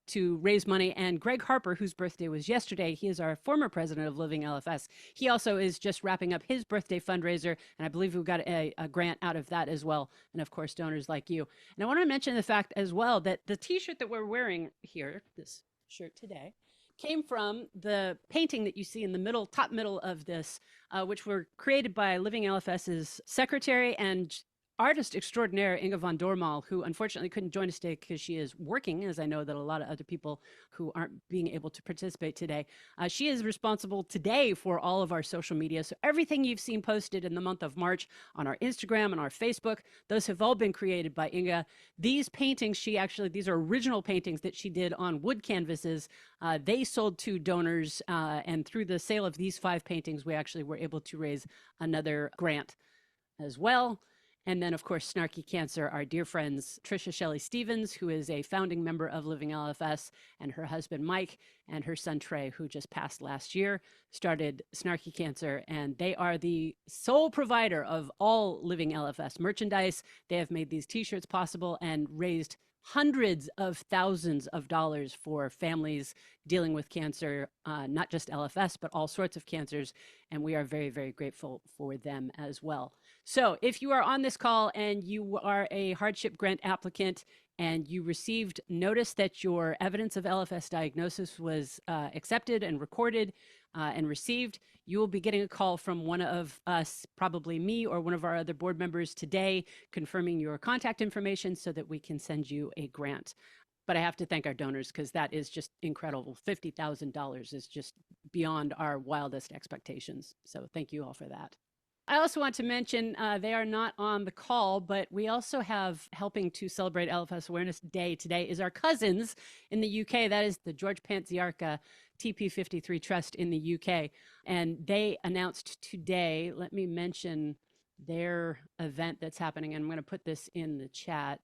to raise money. And Greg Harper, whose birthday was yesterday, he is our former president of Living LFS. He also is just wrapping up his birthday fundraiser. And I believe we got a grant out of that as well. And of course, donors like you. And I want to mention the fact as well that the t-shirt that we're wearing here, this shirt today, came from the painting that you see in the middle, top middle of this, which were created by Living LFS's secretary and artist extraordinaire, Inga von Dormal, who unfortunately couldn't join us today because she is working, as I know that a lot of other people who aren't being able to participate today. She is responsible today for all of our social media. So everything you've seen posted in the month of March on our Instagram and our Facebook, those have all been created by Inga. These paintings, these are original paintings that she did on wood canvases. They sold to donors, and through the sale of these 5 paintings, we actually were able to raise another grant as well. And then, of course, Snarky Cancer, our dear friends, Tricia Shelley Stevens, who is a founding member of Living LFS, and her husband, Mike, and her son, Trey, who just passed last year, started Snarky Cancer. And they are the sole provider of all Living LFS merchandise. They have made these t-shirts possible and raised hundreds of thousands of dollars for families dealing with cancer, not just LFS, but all sorts of cancers. And we are very, very grateful for them as well. So if you are on this call and you are a hardship grant applicant and you received notice that your evidence of LFS diagnosis was accepted and recorded and received, you will be getting a call from one of us, probably me or one of our other board members today, confirming your contact information so that we can send you a grant. But I have to thank our donors because that is just incredible. $50,000 is just beyond our wildest expectations. So thank you all for that. I also want to mention they are not on the call, but we also have, helping to celebrate LFS Awareness Day today, is our cousins in the UK. That is the George Pantziarka TP53 Trust in the UK. And they announced today, let me mention their event that's happening. And I'm going to put this in the chat.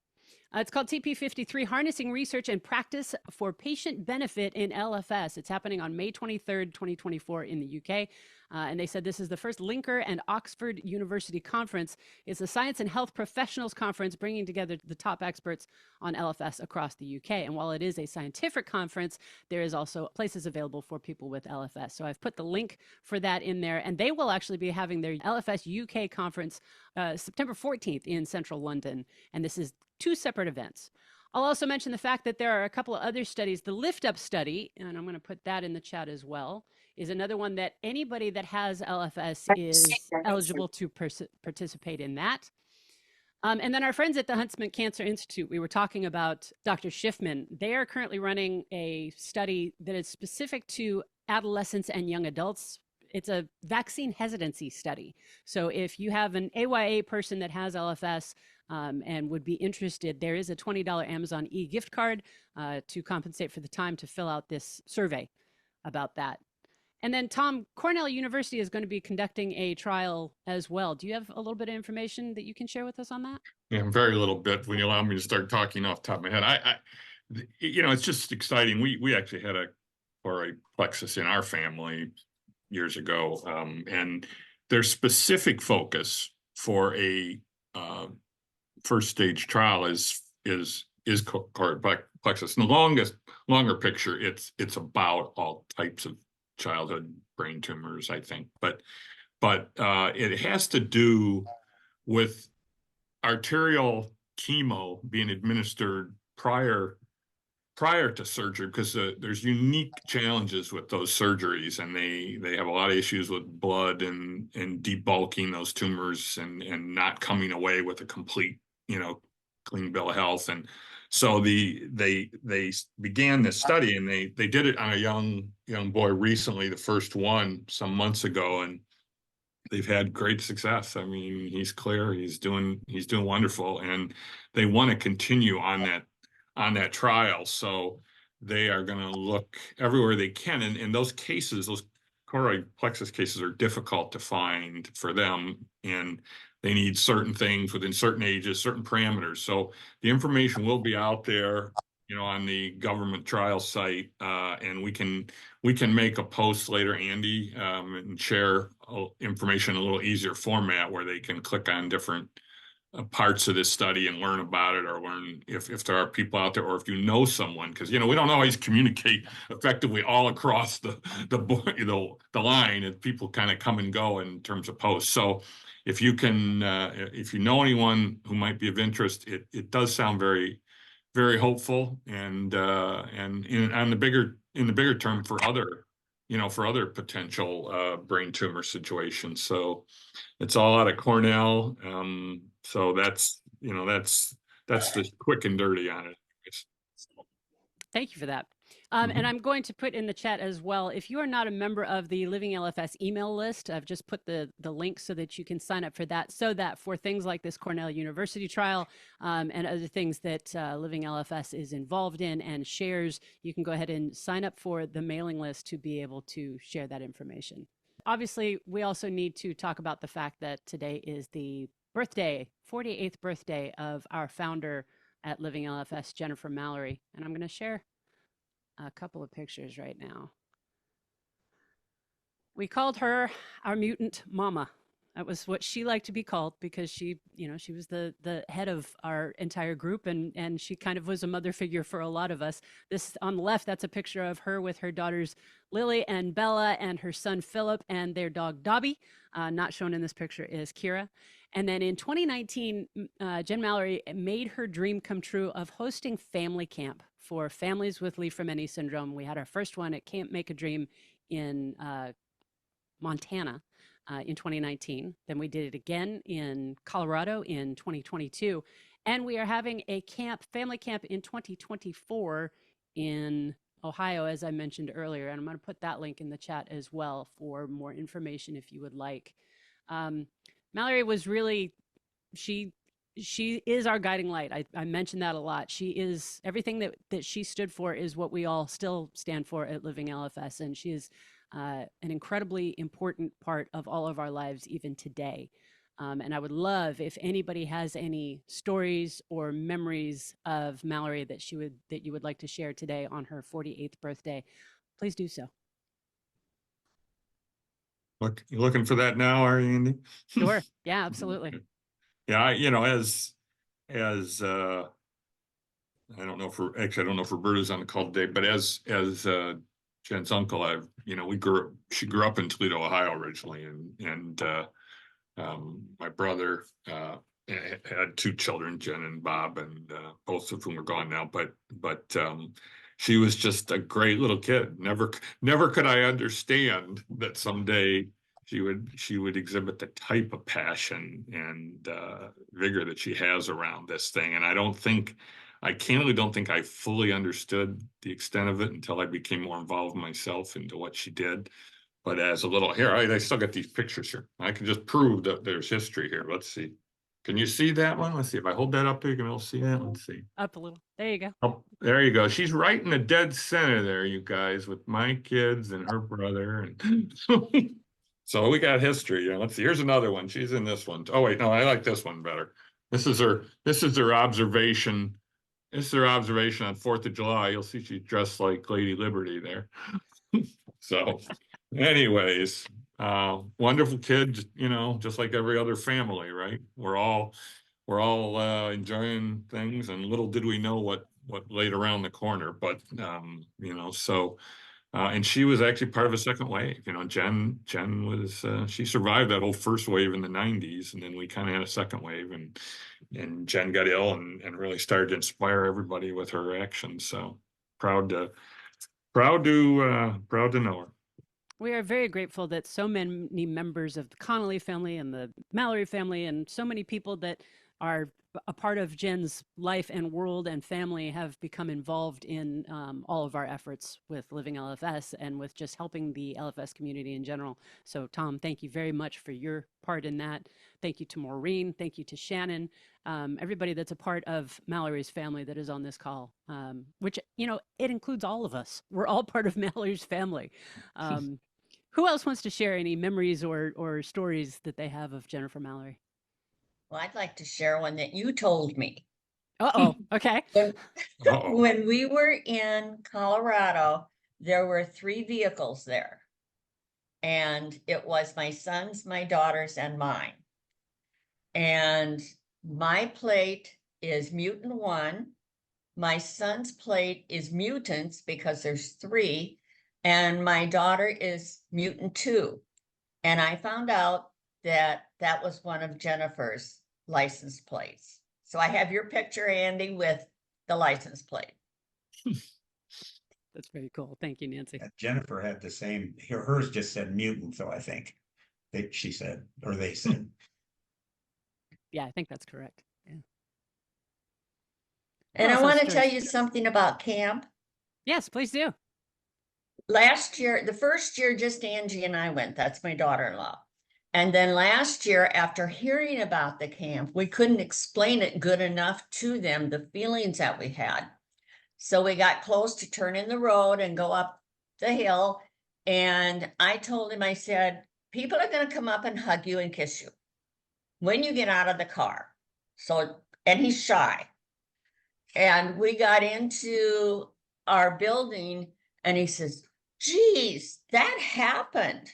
It's called TP53, Harnessing Research and Practice for Patient Benefit in LFS. It's happening on May 23rd, 2024 in the UK. And they said this is the first Lincoln and Oxford University conference. It's a science and health professionals conference bringing together the top experts on LFS across the UK. And while it is a scientific conference, there is also places available for people with LFS. So I've put the link for that in there. And they will actually be having their LFS UK conference September 14th in central London. And this is 2 separate events. I'll also mention the fact that there are a couple of other studies. The Lift Up study, and I'm going to put that in the chat as well, is another one that anybody that has LFS is eligible to participate in that. And then our friends at the Huntsman Cancer Institute, we were talking about Dr. Schiffman. They are currently running a study that is specific to adolescents and young adults. It's a vaccine hesitancy study. So if you have an AYA person that has LFS, and would be interested, there is a $20 Amazon e-gift card to compensate for the time to fill out this survey about that. And then Tom, Cornell University is going to be conducting a trial as well. Do you have a little bit of information that you can share with us on that?
Yeah, very little bit when you allow me to start talking off the top of my head. you know, it's just exciting. We actually had a choroid plexus in our family years ago, and their specific focus for a first stage trial is choroid plexus. And the longer picture, it's about all types of childhood brain tumors, I think, but it has to do with arterial chemo being administered prior to surgery, because there's unique challenges with those surgeries, and they have a lot of issues with blood and debulking those tumors and not coming away with a complete, you know, clean bill of health. And so they began this study, and they did it on a young boy recently, the first one some months ago, and they've had great success. I mean, he's clear, he's doing wonderful, and they want to continue on that trial. So they are going to look everywhere they can. And in those cases, those choroid plexus cases are difficult to find for them, and they need certain things within certain ages, certain parameters. So the information will be out there, you know, on the government trial site, and we can make a post later, Andy, and share information in a little easier format where they can click on different parts of this study and learn about it, or learn if there are people out there, or if you know someone, because, you know, we don't always communicate effectively all across the line, and people kind of come and go in terms of posts. So if you can, if you know anyone who might be of interest, it does sound very, very hopeful, and in the bigger term for other, you know, for other potential brain tumor situations. So it's all out of Cornell. So that's, you know, that's the quick and dirty on it.
Thank you for that. And I'm going to put in the chat as well, if you are not a member of the Living LFS email list, I've just put the link so that you can sign up for that, so that for things like this Cornell University trial and other things that Living LFS is involved in and shares, you can go ahead and sign up for the mailing list to be able to share that information. Obviously, we also need to talk about the fact that today is the 48th birthday of our founder at Living LFS, Jennifer Mallory. And I'm going to share a couple of pictures right now. We called her our mutant mama. That was what she liked to be called, because she, you know, she was the head of our entire group, and she kind of was a mother figure for a lot of us. This on the left, that's a picture of her with her daughters Lily and Bella and her son Philip and their dog Dobby. Not shown in this picture is Kira. And then in 2019, Jen Mallory made her dream come true of hosting family camp for families with Li-Fraumeni syndrome. We had our first one at Camp Make a Dream in Montana in 2019. Then we did it again in Colorado in 2022. And we are having a family camp in 2024 in Ohio, as I mentioned earlier. And I'm going to put that link in the chat as well for more information if you would like. Mallory was really, she is our guiding light. I mentioned that a lot. She is, everything that she stood for is what we all still stand for at Living LFS. And she is an incredibly important part of all of our lives, even today. And I would love if anybody has any stories or memories of Mallory that you would like to share today on her 48th birthday, please do so.
Look, you looking for that now, are you, Andy?
Sure. Yeah, absolutely.
Yeah, you know, as I don't know if I don't know if Roberta's on the call today, but as Jen's uncle, she grew up in Toledo, Ohio originally, and my brother had two children, Jen and Bob, and both of whom are gone now. But she was just a great little kid. Never could I understand that someday she would exhibit the type of passion and vigor that she has around this thing. And I candidly don't think I fully understood the extent of it until I became more involved myself into what she did. But as a little, here, I still got these pictures here. I can just prove that there's history here. Let's see. Can you see that one? Let's see. If I hold that up there, you can all see that. Let's see.
Up a little. There you go.
Oh, there you go. She's right in the dead center there, you guys, with my kids and her brother. And so we got history. Yeah, let's see. Here's another one. She's in this one. Oh, wait, no, I like this one better. This is her observation it's their observation on 4th of July. You'll see she's dressed like Lady Liberty there. So anyways, wonderful kid, you know, just like every other family, right? We're all enjoying things, and little did we know what laid around the corner. But you know, so and she was actually part of a second wave. You know, Jen was she survived that whole first wave in the 90s, and then we kind of had a second wave, and Jen got ill and really started to inspire everybody with her actions. So proud to know her.
We are very grateful that so many members of the Connolly family and the Mallory family and so many people that are a part of Jen's life and world and family have become involved in all of our efforts with Living LFS and with just helping the LFS community in general. So Tom, thank you very much for your part in that. Thank you to Maureen. Thank you to Shannon. Everybody that's a part of Mallory's family that is on this call, which, you know, it includes all of us. We're all part of Mallory's family. Who else wants to share any memories or stories that they have of Jennifer Mallory?
Well, I'd like to share one that you told me.
Uh-oh, okay.
When we were in Colorado, there were 3 vehicles there. And it was my son's, my daughter's, and mine. And my plate is mutant 1. My son's plate is mutants because there's 3. And my daughter is mutant 2. And I found out that that was one of Jennifer's license plates. So I have your picture, Andy, with the license plate.
That's very cool. Thank you, Nancy.
Jennifer had the same, hers just said mutant, though, I think. She said, or they said.
Yeah, I think that's correct. Yeah.
And I want to tell you something about camp.
Yes, please do.
Last year, the first year, just Angie and I went. That's my daughter-in-law. And then last year, after hearing about the camp, we couldn't explain it good enough to them, the feelings that we had. So we got close to turning the road and go up the hill. And I told him, I said, people are going to come up and hug you and kiss you when you get out of the car. So, and he's shy. And we got into our building and he says, geez, that happened.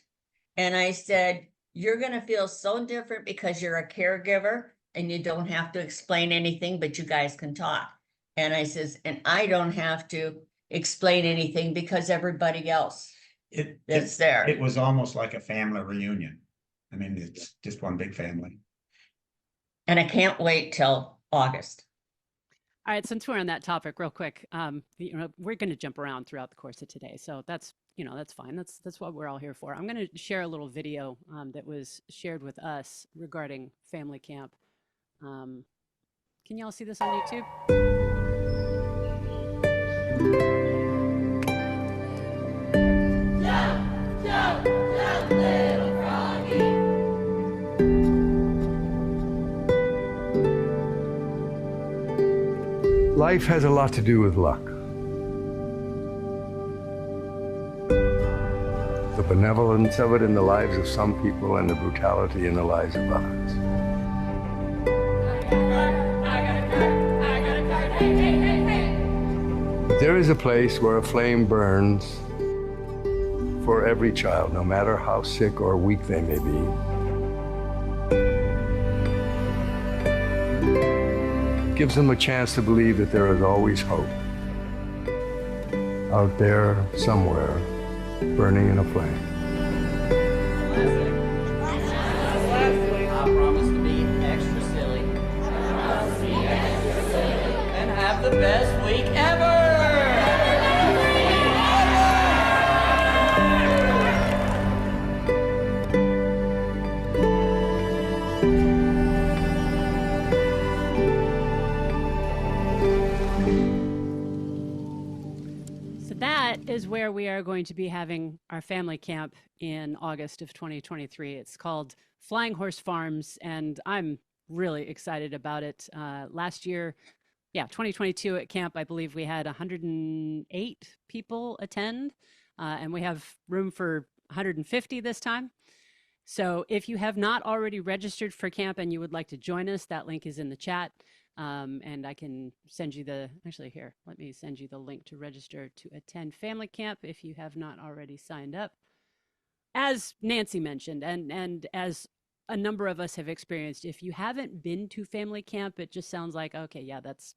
And I said, you're going to feel so different because you're a caregiver and you don't have to explain anything, but you guys can talk. And I says, and I don't have to explain anything because everybody else is there.
It was almost like a family reunion. I mean, it's just one big family.
And I can't wait till August.
All right, since we're on that topic real quick, you know, we're going to jump around throughout the course of today. So that's, you know, that's fine. That's what we're all here for. I'm going to share a little video that was shared with us regarding family camp. Can y'all see this on YouTube?
Life has a lot to do with luck. The benevolence of it in the lives of some people and the brutality in the lives of others. But there is a place where a flame burns for every child, no matter how sick or weak they may be. Gives them a chance to believe that there is always hope out there somewhere, burning in a flame.
I promise to be extra silly and have the best week ever.
Is where we are going to be having our family camp in August of 2023. It's called Flying Horse Farms, and I'm really excited about it. Last year, 2022 at camp, I believe we had 108 people attend, and we have room for 150 this time. So if you have not already registered for camp and you would like to join us, that link is in the chat. And I can send you actually here, let me send you the link to register to attend family camp if you have not already signed up. As Nancy mentioned, and as a number of us have experienced, if you haven't been to family camp, it just sounds like, okay, yeah, that's,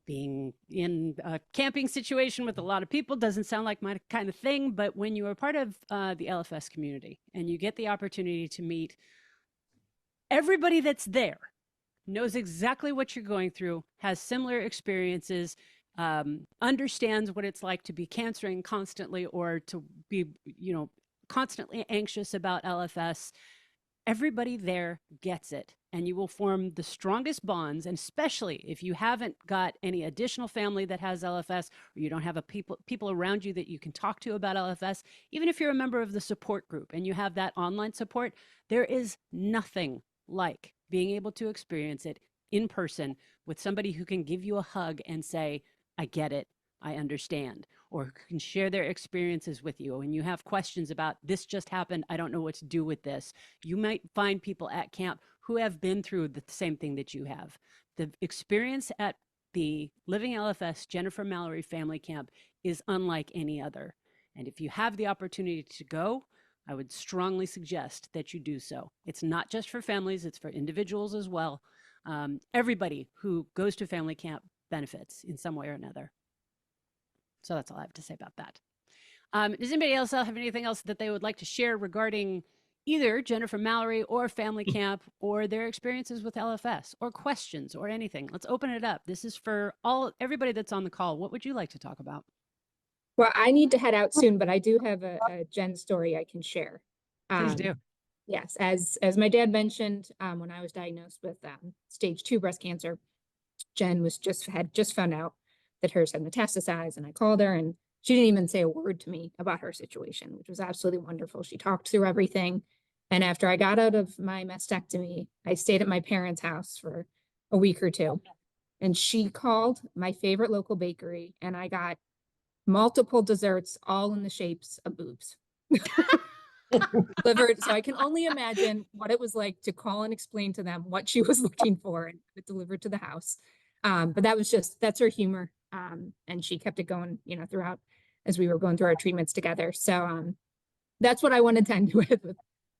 being in a camping situation with a lot of people doesn't sound like my kind of thing. But when you are part of the LFS community and you get the opportunity to meet everybody that's there, knows exactly what you're going through, has similar experiences, understands what it's like to be cancering constantly or to be, constantly anxious about LFS. Everybody there gets it, and you will form the strongest bonds. And especially if you haven't got any additional family that has LFS, or you don't have people around you that you can talk to about LFS, even if you're a member of the support group and you have that online support, there is nothing like being able to experience it in person with somebody who can give you a hug and say, I get it, I understand, or who can share their experiences with you. When you have questions about this just happened, I don't know what to do with this, you might find people at camp who have been through the same thing that you have. The experience at the Living LFS Jennifer Mallory Family Camp is unlike any other. And if you have the opportunity to go, I would strongly suggest that you do so. It's not just for families, it's for individuals as well. Everybody who goes to family camp benefits in some way or another. So that's all I have to say about that. Does anybody else have anything else that they would like to share regarding either Jennifer Mallory or family camp or their experiences with LFS, or questions or anything? Let's open it up. This is for everybody that's on the call. What would you like to talk about?
Well, I need to head out soon, but I do have a Jen story I can share.
Please do.
Yes, as my dad mentioned, when I was diagnosed with stage 2 breast cancer, Jen had just found out that hers had metastasized, and I called her, and she didn't even say a word to me about her situation, which was absolutely wonderful. She talked through everything. And after I got out of my mastectomy, I stayed at my parents' house for a week or two. And she called my favorite local bakery, and I got multiple desserts, all in the shapes of boobs. Delivered. So I can only imagine what it was like to call and explain to them what she was looking for, and it delivered to the house. But that's her humor. And she kept it going, throughout as we were going through our treatments together. So that's what I wanted to end with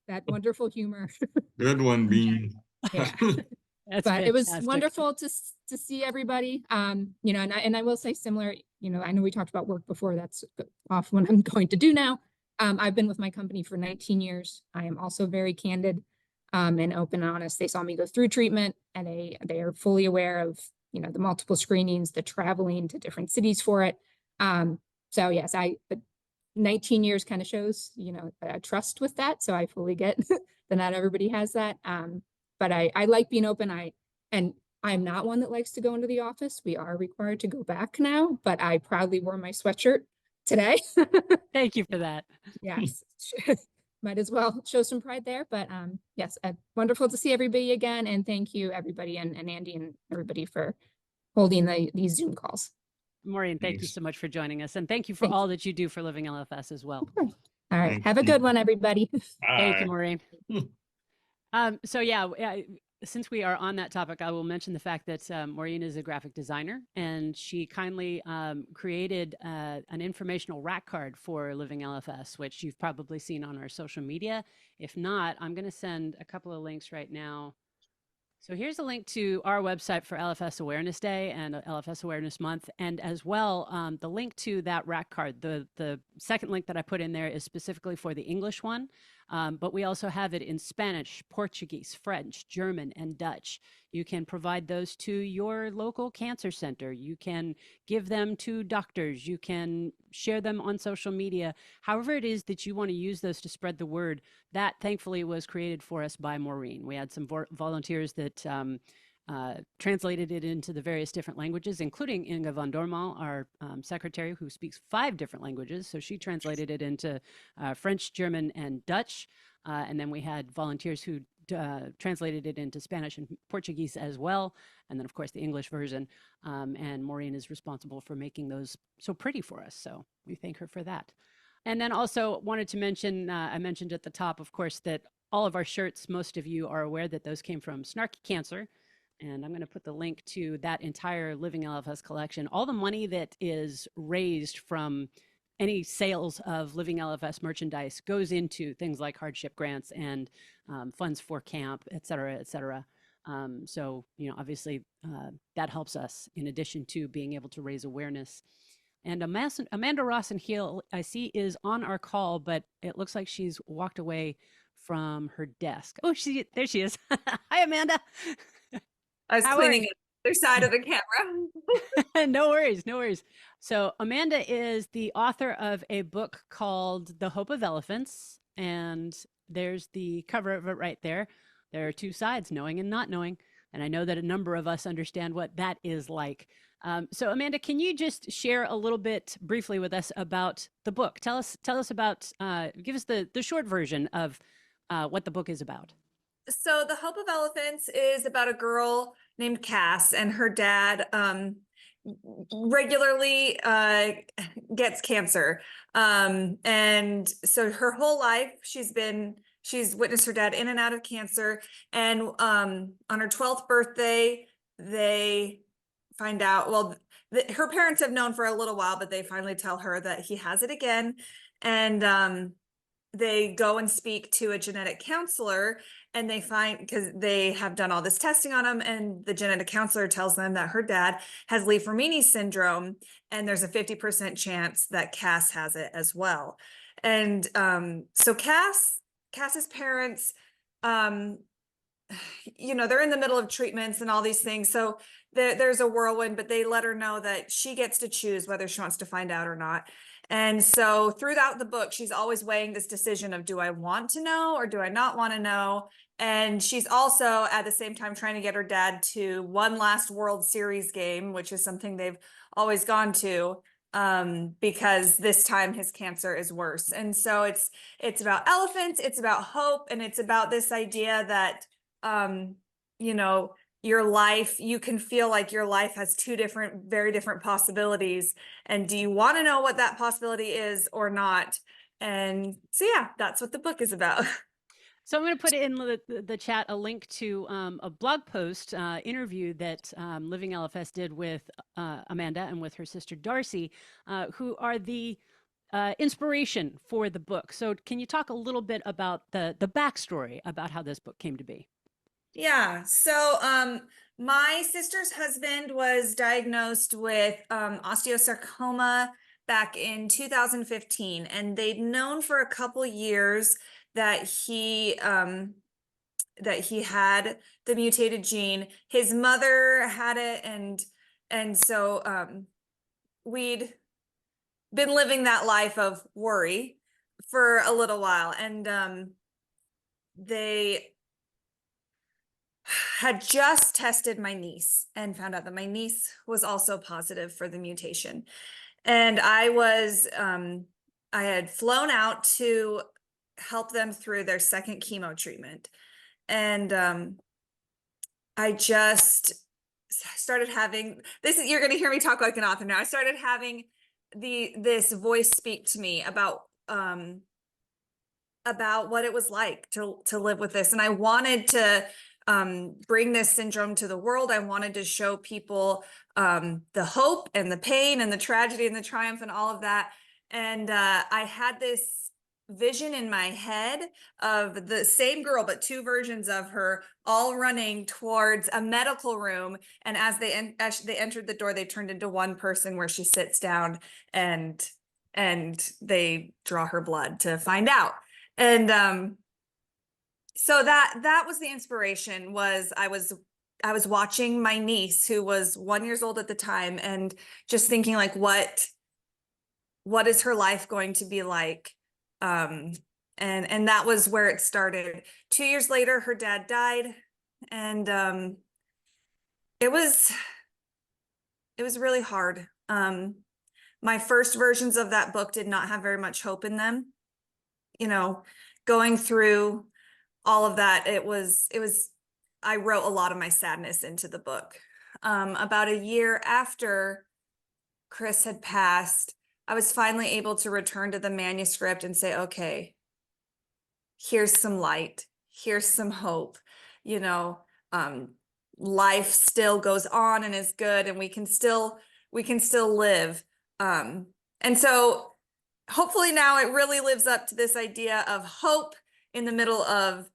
that wonderful humor.
Good one, Bean.
Yeah.
That's
but it was
fantastic.
wonderful to see everybody. And I will say similar, I know we talked about work before. That's off what I'm going to do now. I've been with my company for 19 years. I am also very candid and open and honest. They saw me go through treatment, and they are fully aware of, the multiple screenings, the traveling to different cities for it. So yes, 19 years kind of shows, a trust with that. So I fully get that not everybody has that. But I like being open. I'm not one that likes to go into the office. We are required to go back now, but I proudly wore my sweatshirt today.
Thank you for that.
Yes. Might as well show some pride there. But yes, wonderful to see everybody again. And thank you, everybody, and Andy and everybody for holding these Zoom calls.
Maureen, thank you so much for joining us. And thank you for all that you do for Living LFS as well.
All right. Have a good one, everybody.
Thank you, Maureen. So yeah, since we are on that topic, I will mention the fact that Maureen is a graphic designer, and she kindly created an informational rack card for Living LFS, which you've probably seen on our social media. If not, I'm going to send a couple of links right now. So here's a link to our website for LFS Awareness Day and LFS Awareness Month, and as well, the link to that rack card. The second link that I put in there is specifically for the English one, but we also have it in Spanish, Portuguese, French, German, and Dutch. You can provide those to your local cancer center. You can give them to doctors. You can share them on social media. However it is that you want to use those to spread the word, that thankfully was created for us by Maureen. We had some volunteers that translated it into the various different languages, including Inga van Dormal, our secretary, who speaks 5 different languages. So she translated it into French, German, and Dutch. And then we had volunteers who translated it into Spanish and Portuguese as well. And then, of course, the English version. And Maureen is responsible for making those so pretty for us. So we thank her for that. And then also wanted to mention, I mentioned at the top, of course, that all of our shirts, most of you are aware that those came from Snarky Cancer. And I'm going to put the link to that entire Living LFS collection. All the money that is raised from any sales of Living LFS merchandise goes into things like hardship grants and funds for camp, et cetera, et cetera. So, obviously that helps us in addition to being able to raise awareness. And Amanda Rawson Hill, I see, is on our call, but it looks like she's walked away from her desk. Oh, there she is. Hi, Amanda.
I was cleaning the other side of the camera.
No worries, no worries. So Amanda is the author of a book called The Hope of Elephants, and there's the cover of it right there. There are two sides, knowing and not knowing, and I know that a number of us understand what that is like. So Amanda, can you just share a little bit briefly with us about the book? Tell us about, give us the short version of what the book is about.
So The Hope of Elephants is about a girl named Cass, and her dad regularly gets cancer. And so her whole life she's witnessed her dad in and out of cancer. And on her 12th birthday, they find out, well, her parents have known for a little while, but they finally tell her that he has it again. And they go and speak to a genetic counselor, and they find, because they have done all this testing on him, and the genetic counselor tells them that her dad has Li-Fraumeni syndrome, and there's a 50% chance that Cass has it as well. And so Cass's parents, they're in the middle of treatments and all these things. So there's a whirlwind, but they let her know that she gets to choose whether she wants to find out or not. And so throughout the book, she's always weighing this decision of, do I want to know or do I not want to know? And she's also at the same time trying to get her dad to one last World Series game, which is something they've always gone to, because this time his cancer is worse. And so it's about elephants, it's about hope, and it's about this idea that, your life, you can feel like your life has two very different possibilities. And do you want to know what that possibility is or not? And so, yeah, that's what the book is about.
So I'm going to put in the chat a link to a blog post interview that Living LFS did with Amanda and with her sister Darcy, who are the inspiration for the book. So can you talk a little bit about the backstory about how this book came to be?
Yeah. So my sister's husband was diagnosed with osteosarcoma back in 2015, and they'd known for a couple years that he had the mutated gene. His mother had it, and so we'd been living that life of worry for a little while, and they had just tested my niece and found out that my niece was also positive for the mutation. And I had flown out to help them through their second chemo treatment. And I just started having this, you're going to hear me talk like an author now. I started having this voice speak to me about what it was like to live with this. And I wanted to bring this syndrome to the world. I wanted to show people the hope and the pain and the tragedy and the triumph and all of that. And I had this vision in my head of the same girl, but two versions of her, all running towards a medical room. And as they entered the door, they turned into one person where she sits down and they draw her blood to find out. And so that was the inspiration. Was I was watching my niece, who was 1 year old at the time, and just thinking, like, what is her life going to be like? And that was where it started. 2 years later, her dad died, and it was really hard. My first versions of that book did not have very much hope in them. Going through all of that, I wrote a lot of my sadness into the book. About a year after Chris had passed, I was finally able to return to the manuscript and say, okay, here's some light, here's some hope. life still goes on and is good, and we can still live. And so hopefully now it really lives up to this idea of hope in the middle of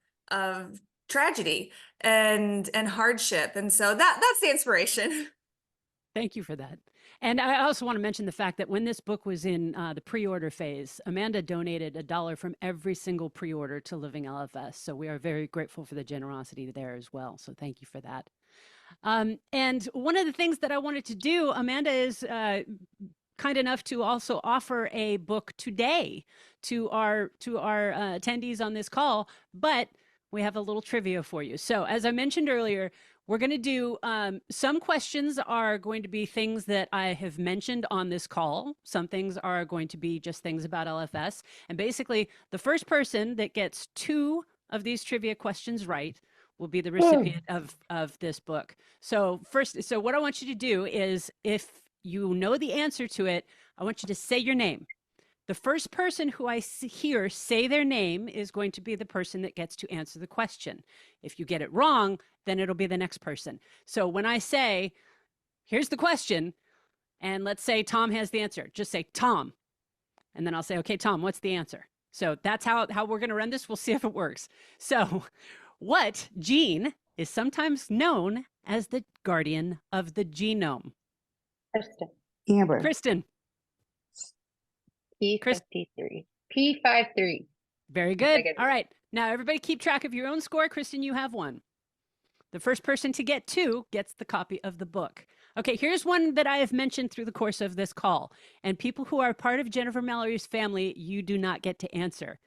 tragedy and hardship. And so that's the inspiration.
Thank you for that. And I also want to mention the fact that when this book was in the pre-order phase, Amanda donated $1 from every single pre-order to Living LFS. So we are very grateful for the generosity there as well. So thank you for that. And one of the things that I wanted to do, Amanda is kind enough to also offer a book today to our attendees on this call, but we have a little trivia for you. So as I mentioned earlier, we're going to do some questions are going to be things that I have mentioned on this call. Some things are going to be just things about LFS. And basically, the first person that gets 2 of these trivia questions right will be the recipient of this book. So so what I want you to do is, if you know the answer to it, I want you to say your name. The first person who I hear say their name is going to be the person that gets to answer the question. If you get it wrong, then it'll be the next person. So when I say, here's the question, and let's say Tom has the answer, just say Tom. And then I'll say, okay, Tom, what's the answer? So that's how we're going to run this. We'll see if it works. So what gene is sometimes known as the guardian of the genome?
Kristen.
Amber.
Kristen.
P53. P53.
Very good. All right. Now, everybody keep track of your own score. Kristen, you have 1. The first person to get 2 gets the copy of the book. Okay, here's one that I have mentioned through the course of this call. And people who are part of Jennifer Mallory's family, you do not get to answer.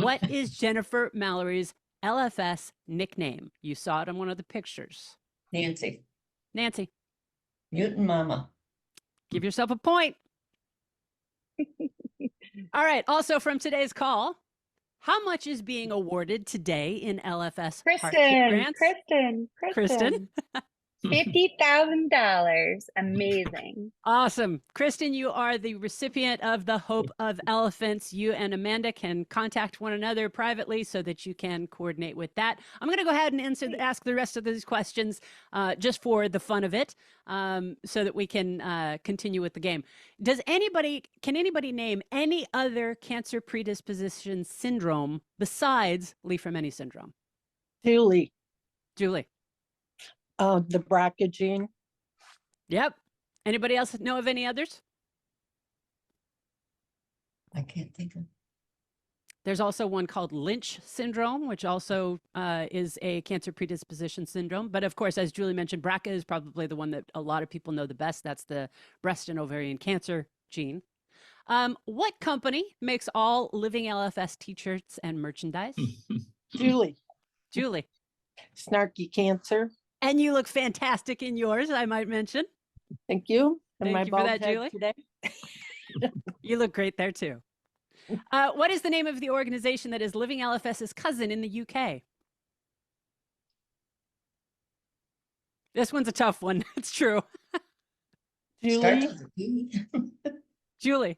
What is Jennifer Mallory's LFS nickname? You saw it on one of the pictures.
Nancy.
Nancy.
Mutant Mama.
Give yourself a point. All right. Also from today's call, how much is being awarded today in LFS Hardship Grants?
Kristen. $50,000. Amazing.
Awesome. Kristen, you are the recipient of the Hope of Elephants. You and Amanda can contact one another privately so that you can coordinate with that. I'm going to go ahead and ask the rest of these questions just for the fun of it, so that we can continue with the game. Can anybody name any other cancer predisposition syndrome besides Li-Fraumeni syndrome?
Julie.
The BRCA gene.
Yep. Anybody else know of any others?
I can't think of.
There's also one called Lynch syndrome, which also is a cancer predisposition syndrome. But of course, as Julie mentioned, BRCA is probably the one that a lot of people know the best. That's the breast and ovarian cancer gene. What company makes all Living LFS t-shirts and merchandise?
Julie.
Snarky Cancer.
And you look fantastic in yours, I might mention.
Thank you. And
Thank
my
you for
bald
that,
head
Julie.
today.
You look great there too. What is the name of the organization that is Living LFS's cousin in the UK? This one's a tough one. It's true. Julie.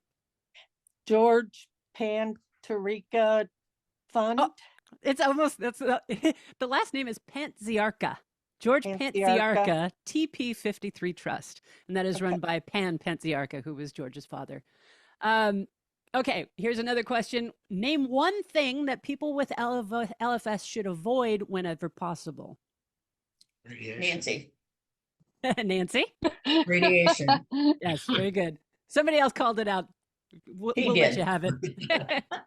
George Pantziarka Fund.
Oh, it's almost, the last name is Pantziarka. George Pantziarka TP53 Trust. And that is run by Pan Pantziarka, who was George's father. Okay, here's another question. Name one thing that people with LFS should avoid whenever possible.
Nancy.
Nancy?
Radiation.
Yes, very good. Somebody else called it out. We'll let you have it. All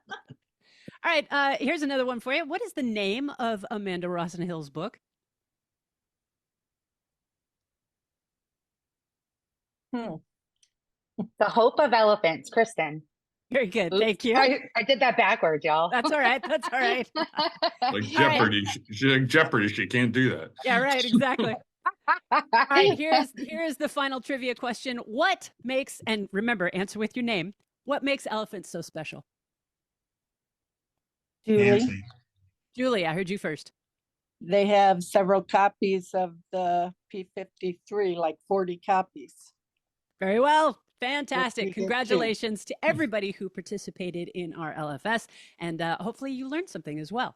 right, here's another one for you. What is the name of Amanda Rawson Hill's book?
The Hope of Elephants, Kristen.
Very good.
Oops.
Thank you.
I did that backwards, y'all.
That's all right. That's all right.
Like Jeopardy. Like Jeopardy, she can't do that.
Yeah, right. Exactly. All right, here's the final trivia question. What makes, and remember, answer with your name, what makes elephants so special?
Julie.
Julie, I heard you first.
They have several copies of the P53, like 40 copies.
Very well. Fantastic.
did too.
Congratulations to everybody who participated in our LFS. And hopefully you learned something as well.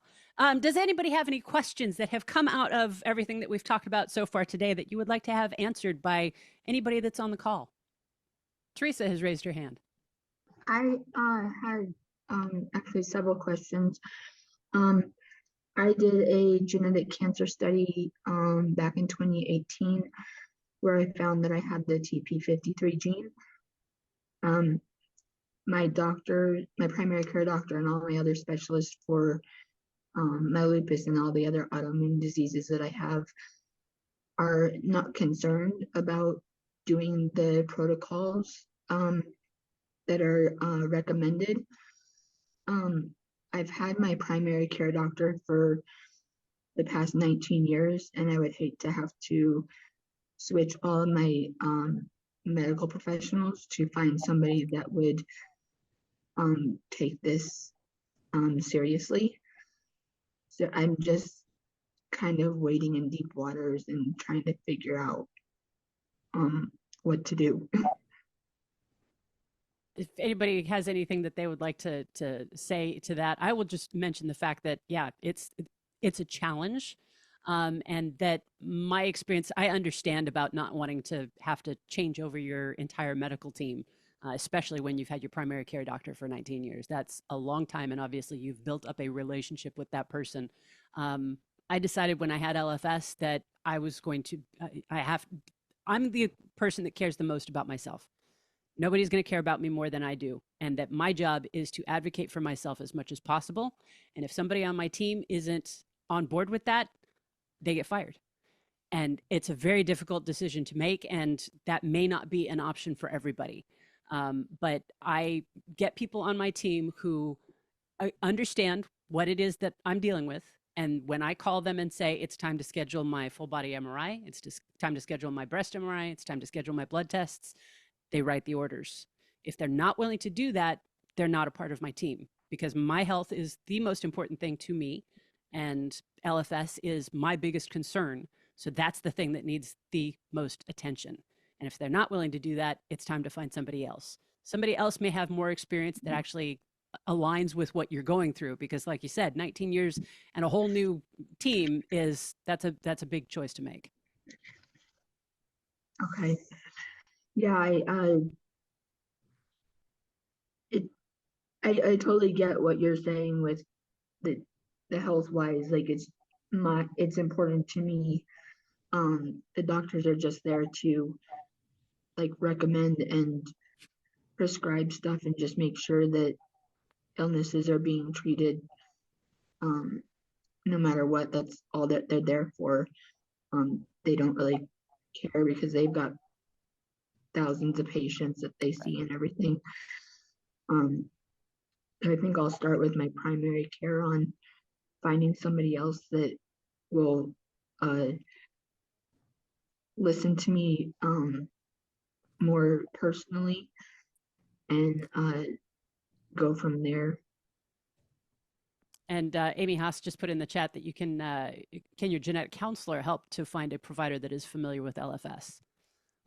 Does anybody have any questions that have come out of everything that we've talked about so far today that you would like to have answered by anybody that's on the call? Teresa has raised her hand.
I had actually several questions. I did a genetic cancer study back in 2018 where I found that I had the TP53 gene. My doctor, my primary care doctor, and all my other specialists for my lupus and all the other autoimmune diseases that I have are not concerned about doing the protocols that are recommended. I've had my primary care doctor for the past 19 years, and I would hate to have to switch all of my medical professionals to find somebody that would take this seriously. So I'm just kind of wading in deep waters and trying to figure out what to do.
If anybody has anything that they would like to say to that, I will just mention the fact that, yeah, it's a challenge. And that my experience, I understand about not wanting to have to change over your entire medical team, especially when you've had your primary care doctor for 19 years. That's a long time. And obviously you've built up a relationship with that person. I decided when I had LFS that I was going to, I'm the person that cares the most about myself. Nobody's going to care about me more than I do. And that my job is to advocate for myself as much as possible. And if somebody on my team isn't on board with that, they get fired. And it's a very difficult decision to make. And that may not be an option for everybody. But I get people on my team who understand what it is that I'm dealing with. And when I call them and say, it's time to schedule my full body MRI, it's just time to schedule my breast MRI, it's time to schedule my blood tests, they write the orders. If they're not willing to do that, they're not a part of my team, because my health is the most important thing to me. And LFS is my biggest concern. So that's the thing that needs the most attention. And if they're not willing to do that, it's time to find somebody else. Somebody else may have more experience that actually aligns with what you're going through, because like you said, 19 years and a whole new team that's a big choice to make.
Okay. Yeah, I totally get what you're saying with the health wise. Like it's important to me. The doctors are just there to like recommend and prescribe stuff and just make sure that illnesses are being treated no matter what. That's all that they're there for. They don't really care because they've got thousands of patients that they see and everything. I think I'll start with my primary care on finding somebody else that will listen to me more personally and go from there.
And Amy Haas just put in the chat that you can your genetic counselor help to find a provider that is familiar with LFS?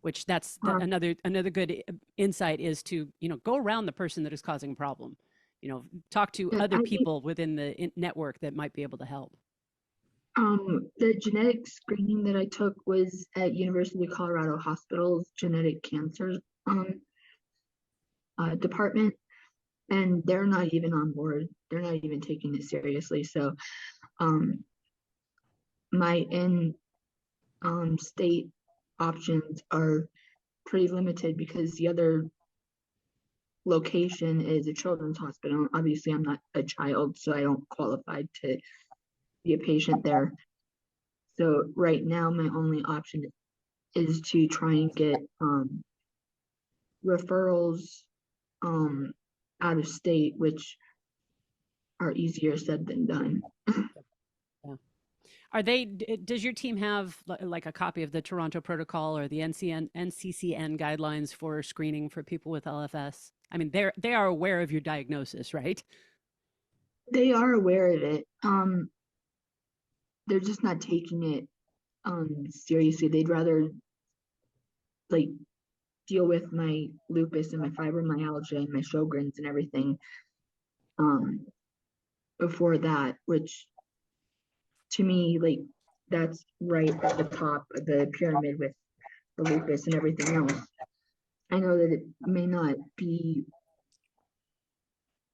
Which that's another good insight is to, go around the person that is causing a problem. Talk to other people within the network that might be able to help.
The genetic screening that I took was at University of Colorado Hospital's genetic cancer department, and they're not even on board. They're not even taking it seriously. So my state options are pretty limited because the other location is a children's hospital. Obviously, I'm not a child, so I don't qualify to be a patient there. So right now, my only option is to try and get referrals out of state, which are easier said than done.
Yeah. Does your team have like a copy of the Toronto Protocol or the NCCN guidelines for screening for people with LFS? I mean, they are aware of your diagnosis, right?
They are aware of it. They're just not taking it seriously. They'd rather like deal with my lupus and my fibromyalgia and my Sjogren's and everything before that, which to me, like, that's right at the top of the pyramid with the lupus and everything else. I know that it may not be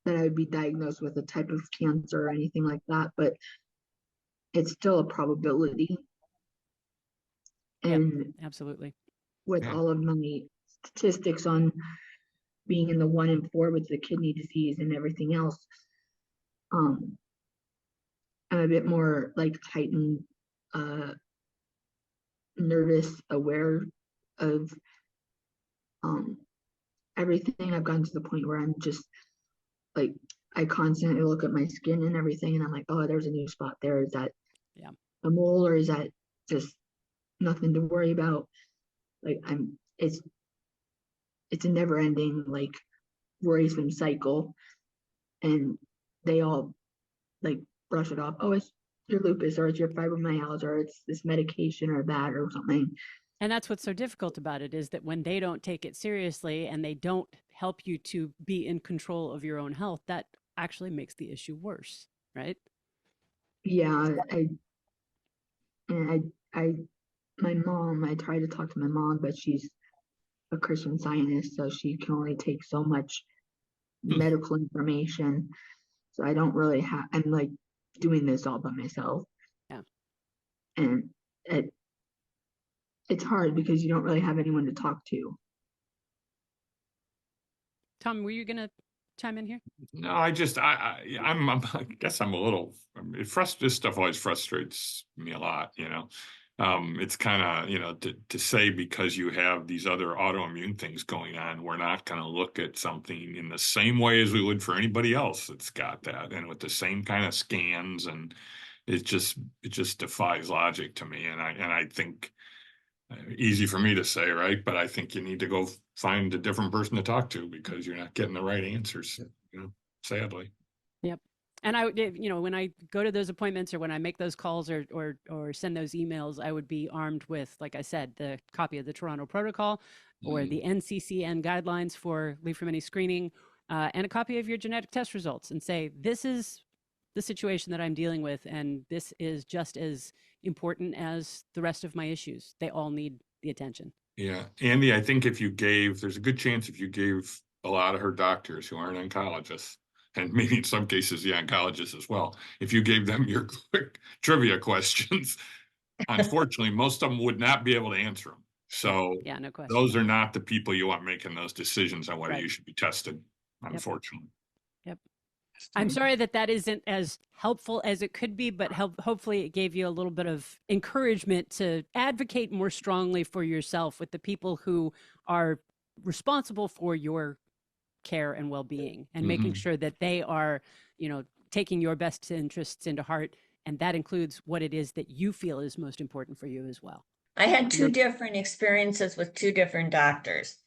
that I would be diagnosed with a type of cancer or anything like that, but it's still a probability. And
absolutely.
with all of my statistics on being in the 1 in 4 with the kidney disease and everything else, I'm a bit more like heightened, nervous, aware of everything. I've gotten to the point where I'm just like, I constantly look at my skin and everything, and I'm like, oh, there's a new spot there. Is that a mole, or is that just nothing to worry about? Like, it's a never ending, like, worrisome cycle, and they all like brush it off. Oh, it's your lupus, or it's your fibromyalgia, or it's this medication or that or something.
And that's what's so difficult about it, is that when they don't take it seriously and they don't help you to be in control of your own health, that actually makes the issue worse, right?
Yeah, my mom, I try to talk to my mom, but she's a Christian Scientist, so she can only take so much medical information. So I don't really have, I'm like doing this all by myself.
Yeah.
And it's hard because you don't really have anyone to talk to.
Tom, were you going to chime in here?
No, I guess I'm a little, this stuff always frustrates me a lot, you know. It's kind of, you know, to say because you have these other autoimmune things going on, we're not going to look at something in the same way as we would for anybody else that's got that, and with the same kind of scans, and it just defies logic to me. And I think, easy for me to say, right? But I think you need to go find a different person to talk to, because you're not getting the right answers, you know, sadly.
Yep. And I, you know, when I go to those appointments or when I make those calls or send those emails, I would be armed with, like I said, the copy of the Toronto Protocol or the NCCN guidelines for Li-Fraumeni screening, and a copy of your genetic test results, and say, this is the situation that I'm dealing with, and this is just as important as the rest of my issues. They all need the attention.
Yeah. Andy, I think there's a good chance if you gave a lot of her doctors who aren't oncologists, and maybe in some cases the oncologists as well, if you gave them your quick trivia questions, unfortunately, most of them would not be able to answer them. So
yeah, no question.
Those are not the people you want making those decisions on whether you should be tested, unfortunately.
Yep. I'm sorry that isn't as helpful as it could be, but hopefully it gave you a little bit of encouragement to advocate more strongly for yourself with the people who are responsible for your care and well-being, and making sure that they are, you know, taking your best interests into heart. And that includes what it is that you feel is most important for you as well.
I had two different experiences with two different doctors.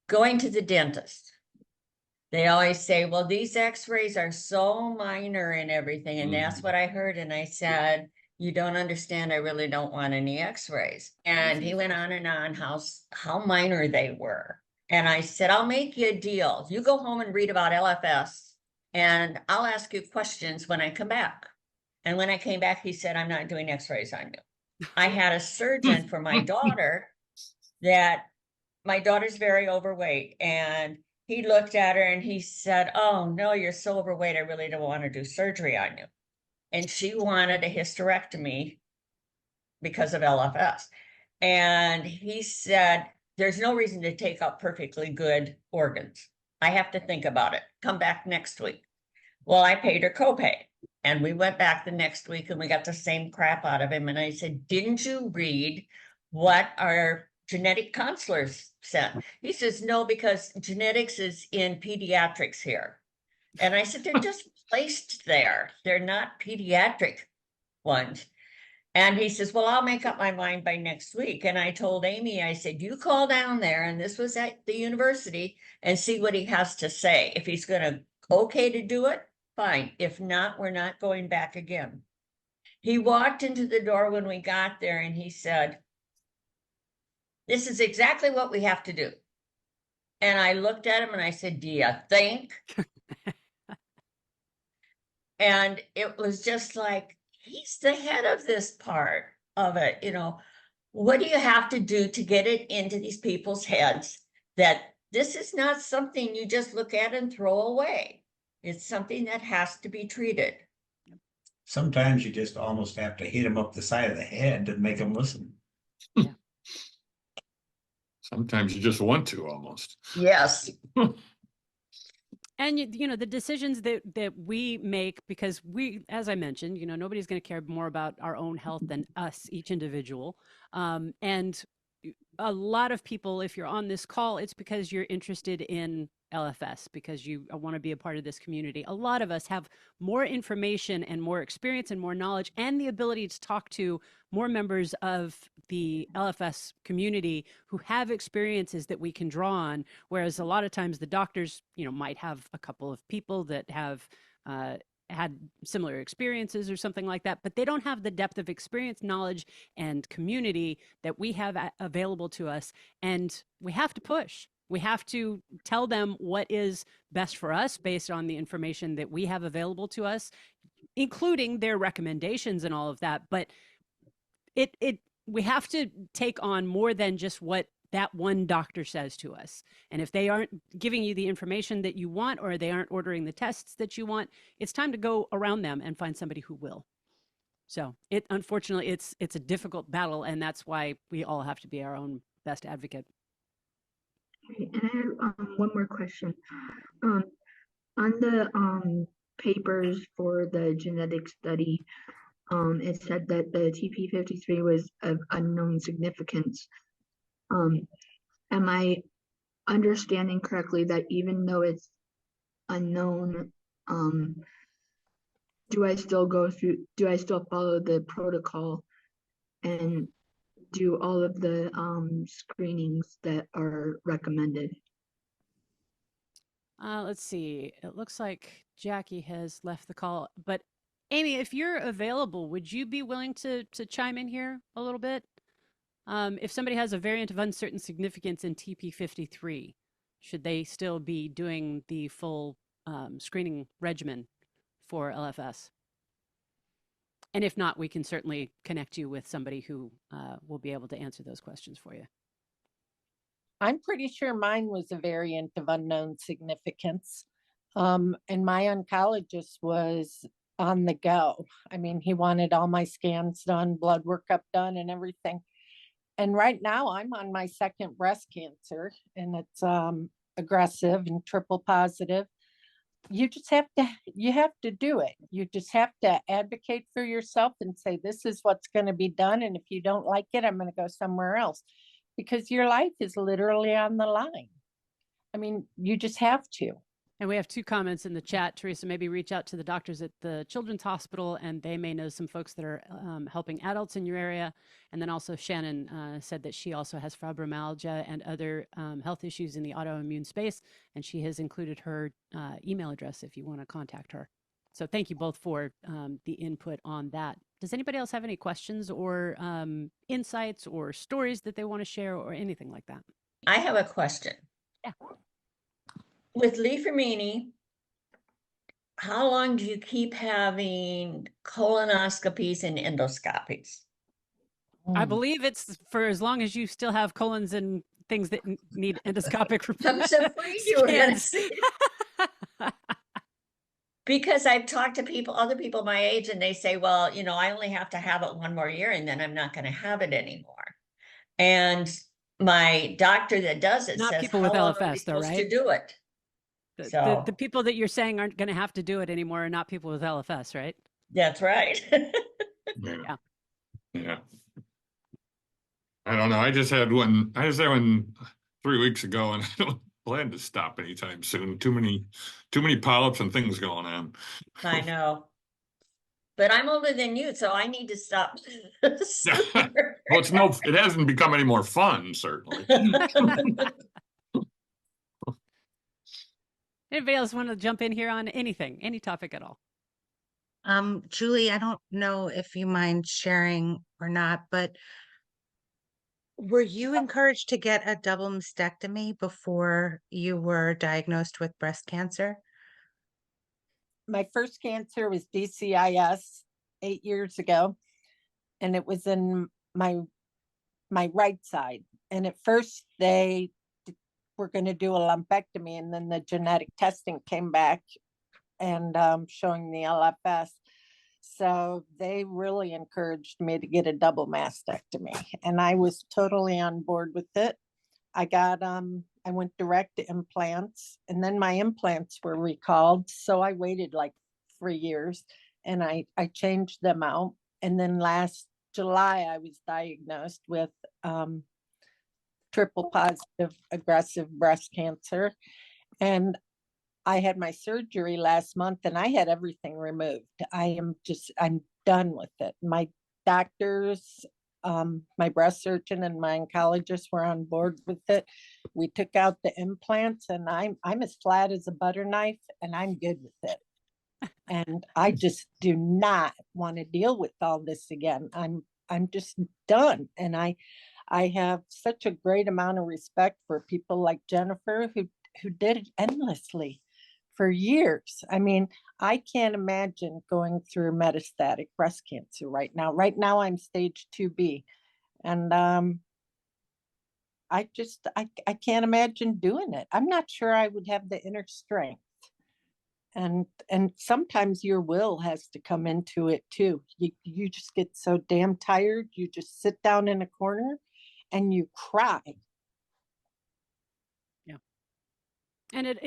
Going to the dentist, they always say, well, these x-rays are so minor and everything. And that's what I heard. And I said, you don't understand. I really don't want any x-rays. And he went on and on how minor they were. And I said, I'll make you a deal. You go home and read about LFS, and I'll ask you questions when I come back. And when I came back, he said, I'm not doing x-rays on you. I had a surgeon for my daughter that my daughter's very overweight, and he looked at her and he said, oh, no, you're so overweight. I really don't want to do surgery on you. And she wanted a hysterectomy because of LFS. And he said, there's no reason to take out perfectly good organs. I have to think about it. Come back next week. Well, I paid her copay. And we went back the next week and we got the same crap out of him. And I said, didn't you read what our genetic counselors said? He says, no, because genetics is in pediatrics here. And I said, they're just placed there. They're not pediatric ones. And he says, well, I'll make up my mind by next week. And I told Amy, I said, you call down there, and this was at the university, and see what he has to say. If he's going to okay to do it, fine. If not, we're not going back again. He walked into the door when we got there and he said, this is exactly what we have to do. And I looked at him and I said, do you think? And it was just like, he's the head of this part of it, you know. What do you have to do to get it into these people's heads that this is not something you just look at and throw away? It's something that has to be treated.
Sometimes you just almost have to hit them up the side of the head to make them listen.
Yeah.
Sometimes you just want to almost.
Yes.
And you know, the decisions that we make, because we, as I mentioned, you know, nobody's going to care more about our own health than us, each individual. And a lot of people, if you're on this call, it's because you're interested in LFS, because you want to be a part of this community. A lot of us have more information and more experience and more knowledge and the ability to talk to more members of the LFS community who have experiences that we can draw on. Whereas a lot of times the doctors, you know, might have a couple of people that have had similar experiences or something like that, but they don't have the depth of experience, knowledge, and community that we have available to us. And we have to push. We have to tell them what is best for us based on the information that we have available to us, including their recommendations and all of that. But we have to take on more than just what that one doctor says to us. And if they aren't giving you the information that you want, or they aren't ordering the tests that you want, it's time to go around them and find somebody who will. So unfortunately, it's a difficult battle, and that's why we all have to be our own best advocate.
And I have one more question. On the papers for the genetic study, it said that the TP53 was of unknown significance. Am I understanding correctly that even though it's unknown, do I still follow the protocol and do all of the screenings that are recommended?
Let's see. It looks like Jackie has left the call, but Amy, if you're available, would you be willing to chime in here a little bit? If somebody has a variant of uncertain significance in TP53, should they still be doing the full screening regimen for LFS? And if not, we can certainly connect you with somebody who will be able to answer those questions for you.
I'm pretty sure mine was a variant of unknown significance. And my oncologist was on the go. I mean, he wanted all my scans done, blood workup done, and everything. And right now I'm on my second breast cancer, and it's aggressive and triple positive. You have to do it. You just have to advocate for yourself and say, this is what's going to be done. And if you don't like it, I'm going to go somewhere else, because your life is literally on the line. I mean, you just have to.
And we have two comments in the chat. Teresa, maybe reach out to the doctors at the Children's Hospital, and they may know some folks that are helping adults in your area. And then also Shannon said that she also has fibromyalgia and other health issues in the autoimmune space, and she has included her email address if you want to contact her. So thank you both for the input on that. Does anybody else have any questions or insights or stories that they want to share or anything like that?
I have a question.
Yeah.
With Li-Fraumeni, how long do you keep having colonoscopies and endoscopies?
I believe it's for as long as you still have colons and things that need endoscopic
I'm so afraid you were going to say. Because I've talked to other people my age, and they say, well, you know, I only have to have it one more year and then I'm not going to have it anymore. And my doctor that does it
Not
says,
people
how
with
long are we
LFS though,
supposed
right?
to do it?
The people that you're saying aren't going to have to do it anymore are not people with LFS, right?
That's right.
Yeah.
Yeah. I don't know. I just had one 3 weeks ago, and I don't plan to stop anytime soon. Too many polyps and things going on.
I know. But I'm older than you, so I need to stop.
Well, it hasn't become any more fun, certainly.
Anybody else want to jump in here on anything, any topic at all?
Julie, I don't know if you mind sharing or not, but
Were you encouraged to get a double mastectomy before you were diagnosed with breast cancer?
My first cancer was DCIS 8 years ago, and it was in my right side. And at first they were going to do a lumpectomy, and then the genetic testing came back and showing the LFS. So they really encouraged me to get a double mastectomy, and I was totally on board with it. I went direct to implants, and then my implants were recalled. So I waited like 3 years and I changed them out. And then last July, I was diagnosed with triple positive aggressive breast cancer. And I had my surgery last month and I had everything removed. I'm done with it. My doctors, my breast surgeon and my oncologist were on board with it. We took out the implants and I'm as flat as a butter knife and I'm good with it. And I just do not want to deal with all this again. I'm just done. And I have such a great amount of respect for people like Jennifer who did it endlessly for years. I mean, I can't imagine going through metastatic breast cancer right now. Right now I'm stage 2B. And I can't imagine doing it. I'm not sure I would have the inner strength. And sometimes your will has to come into it too. You just get so damn tired. You just sit down in a corner and you cry.
Yeah. And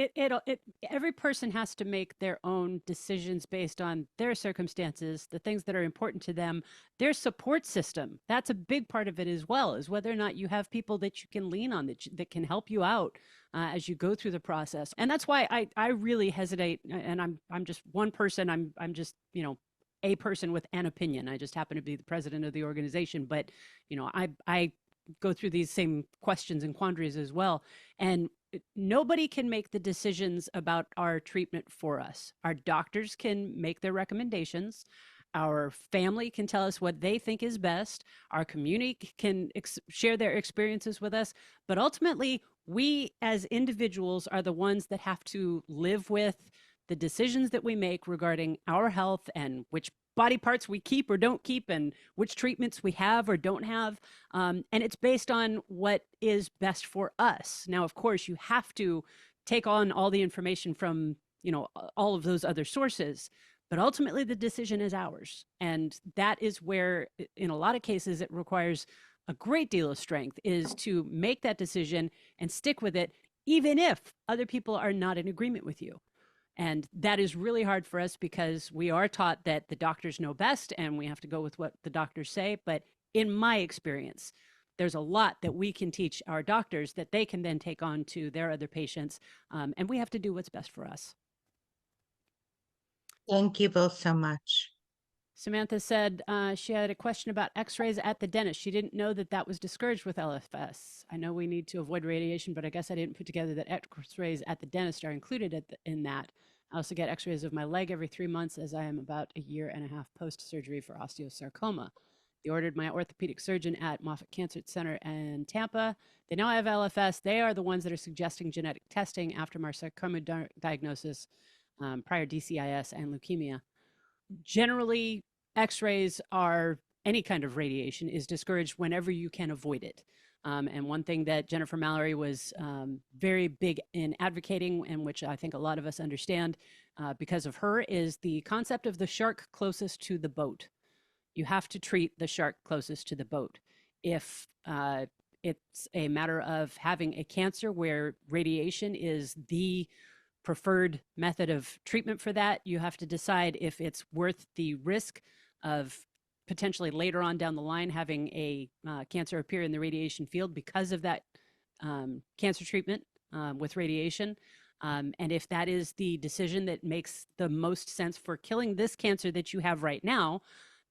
every person has to make their own decisions based on their circumstances, the things that are important to them, their support system. That's a big part of it as well, is whether or not you have people that you can lean on, that can help you out as you go through the process. And that's why I really hesitate. And I'm just one person. I'm just, a person with an opinion. I just happen to be the president of the organization. But, I go through these same questions and quandaries as well. And nobody can make the decisions about our treatment for us. Our doctors can make their recommendations. Our family can tell us what they think is best. Our community can share their experiences with us. But ultimately, we as individuals are the ones that have to live with the decisions that we make regarding our health and which body parts we keep or don't keep and which treatments we have or don't have. And it's based on what is best for us. Now, of course, you have to take on all the information from, all of those other sources, but ultimately the decision is ours. And that is where, in a lot of cases, it requires a great deal of strength, is to make that decision and stick with it, even if other people are not in agreement with you. And that is really hard for us because we are taught that the doctors know best and we have to go with what the doctors say. But in my experience, there's a lot that we can teach our doctors that they can then take on to their other patients. And we have to do what's best for us.
Thank you both so much.
Samantha said she had a question about x-rays at the dentist. She didn't know that was discouraged with LFS. I know we need to avoid radiation, but I guess I didn't put together that x-rays at the dentist are included in that. I also get x-rays of my leg every 3 months as I am about a year and a half post-surgery for osteosarcoma. They ordered my orthopedic surgeon at Moffitt Cancer Center in Tampa. They know I have LFS. They are the ones that are suggesting genetic testing after my sarcoma diagnosis, prior DCIS and leukemia. Generally, x-rays are any kind of radiation is discouraged whenever you can avoid it. And one thing that Jennifer Mallory was very big in advocating, and which I think a lot of us understand because of her, is the concept of the shark closest to the boat. You have to treat the shark closest to the boat. If it's a matter of having a cancer where radiation is the preferred method of treatment for that, you have to decide if it's worth the risk of potentially later on down the line having a cancer appear in the radiation field because of that cancer treatment with radiation. And if that is the decision that makes the most sense for killing this cancer that you have right now,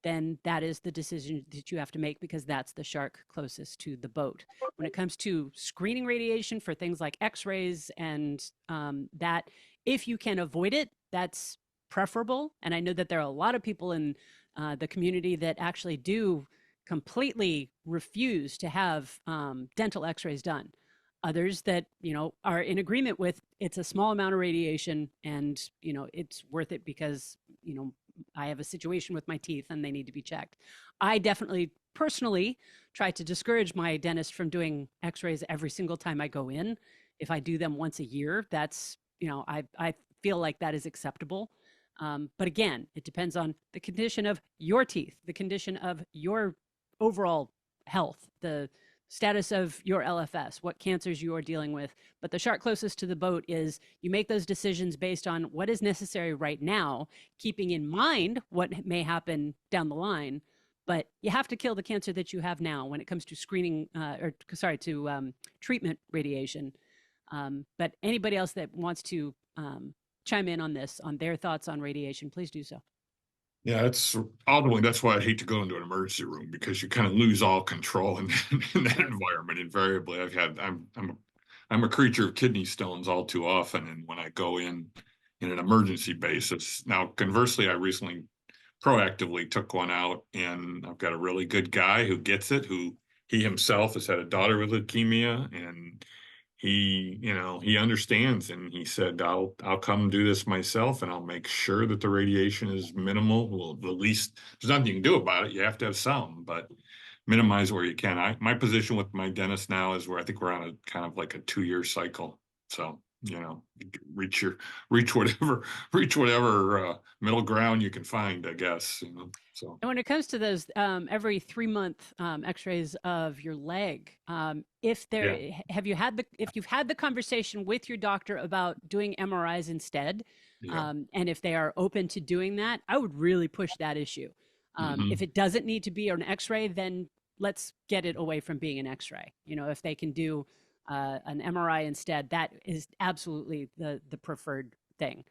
then that is the decision that you have to make because that's the shark closest to the boat. When it comes to screening radiation for things like x-rays and that, if you can avoid it, that's preferable. And I know that there are a lot of people in the community that actually do completely refuse to have dental x-rays done. Others that, are in agreement with it's a small amount of radiation and, it's worth it because, I have a situation with my teeth and they need to be checked. I definitely personally try to discourage my dentist from doing x-rays every single time I go in. If I do them once a year, that's, I feel like that is acceptable. But again, it depends on the condition of your teeth, the condition of your overall health, the status of your LFS, what cancers you are dealing with. But the shark closest to the boat is you make those decisions based on what is necessary right now, keeping in mind what may happen down the line. But you have to kill the cancer that you have now when it comes to screening, treatment radiation. But anybody else that wants to chime in on this, on their thoughts on radiation, please do so.
Yeah, it's ultimately that's why I hate to go into an emergency room, because you kind of lose all control in that environment. Invariably, I'm a creature of kidney stones all too often, and when I go in an emergency basis. Now, conversely, I recently proactively took one out, and I've got a really good guy who gets it, who he himself has had a daughter with leukemia, and he understands, and he said, I'll come do this myself, and I'll make sure that the radiation is minimal. Well, at least there's nothing you can do about it. You have to have some, but minimize where you can. My position with my dentist now is where I think we're on a kind of like a 2-year cycle. So, reach whatever middle ground you can find, I guess, so.
And when it comes to those every 3-month x-rays of your leg, if you've had the conversation with your doctor about doing MRIs instead, and if they are open to doing that, I would really push that issue. If it doesn't need to be an x-ray, then let's get it away from being an x-ray. If they can do an MRI instead, that is absolutely the preferred thing.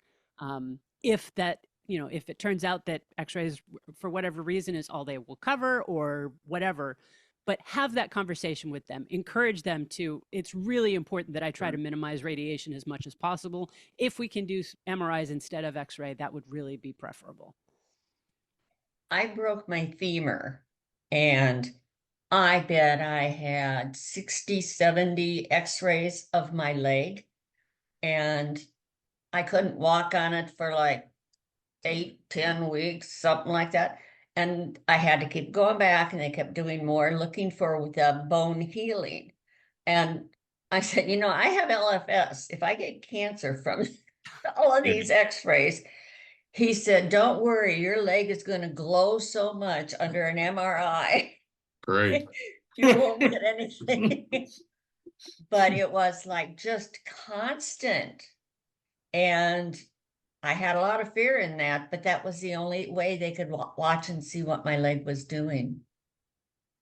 If it turns out that x-rays for whatever reason is all they will cover or whatever, but have that conversation with them, encourage them to. It's really important that I try to minimize radiation as much as possible. If we can do MRIs instead of x-ray, that would really be preferable.
I broke my femur, and I bet I had 60, 70 x-rays of my leg, and I couldn't walk on it for like 8, 10 weeks, something like that. And I had to keep going back, and they kept doing more, looking for the bone healing. And I said, I have LFS. If I get cancer from all of these x-rays, he said, don't worry, your leg is going to glow so much under an MRI.
Great.
You won't get anything. But it was like just constant. And I had a lot of fear in that, but that was the only way they could watch and see what my leg was doing.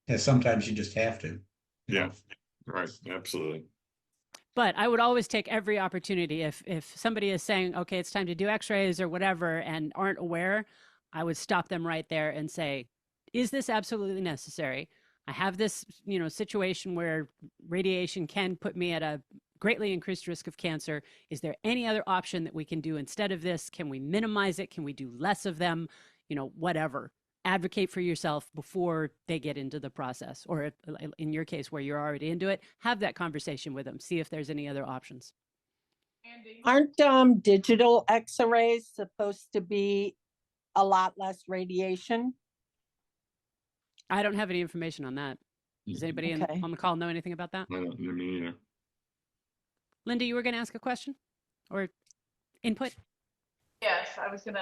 Yeah, sometimes you just have to.
Yeah, right. Absolutely.
But I would always take every opportunity. If somebody is saying, okay, it's time to do x-rays or whatever, and aren't aware, I would stop them right there and say, is this absolutely necessary? I have this, situation where radiation can put me at a greatly increased risk of cancer. Is there any other option that we can do instead of this? Can we minimize it? Can we do less of them? Whatever. Advocate for yourself before they get into the process, or if, in your case where you're already into it, have that conversation with them, see if there's any other options.
Aren't digital x-rays supposed to be a lot less radiation?
I don't have any information on that. Does anybody on the call know anything about that?
I don't know, me either.
Linda, you were going to ask a question or input?
Yes, I was going to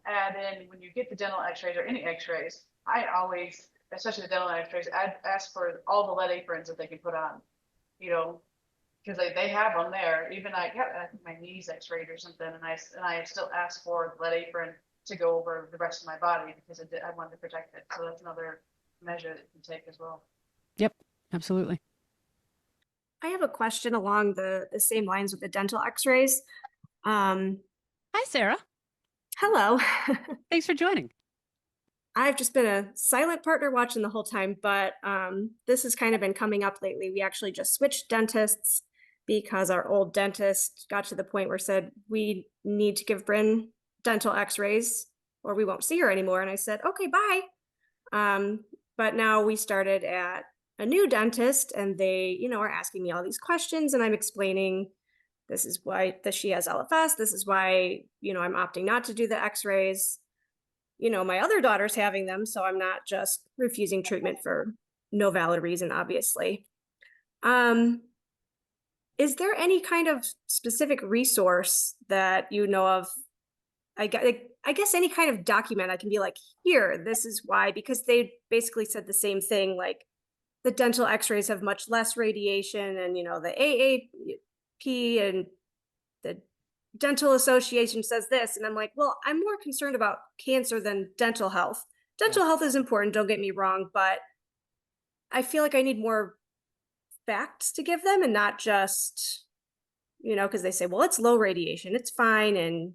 add in, when you get the dental x-rays or any x-rays, I always, especially the dental x-rays, I'd ask for all the lead aprons that they can put on, because they have them there. Even I think my knees x-rayed or something, and I still ask for the lead apron to go over the rest of my body because I wanted to protect it. So that's another measure that you can take as well.
Yep, absolutely.
I have a question along the same lines with the dental x-rays.
Hi, Sarah.
Hello.
Thanks for joining.
I've just been a silent partner watching the whole time, but this has kind of been coming up lately. We actually just switched dentists because our old dentist got to the point where said, we need to give Bryn dental x-rays or we won't see her anymore. And I said, okay, bye. But now we started at a new dentist and they, are asking me all these questions and I'm explaining this is why that she has LFS. This is why, I'm opting not to do the x-rays. My other daughter's having them, so I'm not just refusing treatment for no valid reason, obviously. Is there any kind of specific resource that you know of? I guess any kind of document I can be like, here, this is why, because they basically said the same thing, like the dental x-rays have much less radiation and, the AAP and the dental association says this. And I'm like, well, I'm more concerned about cancer than dental health. Dental health is important, don't get me wrong, but I feel like I need more facts to give them and not just, because they say, well, it's low radiation, it's fine. And,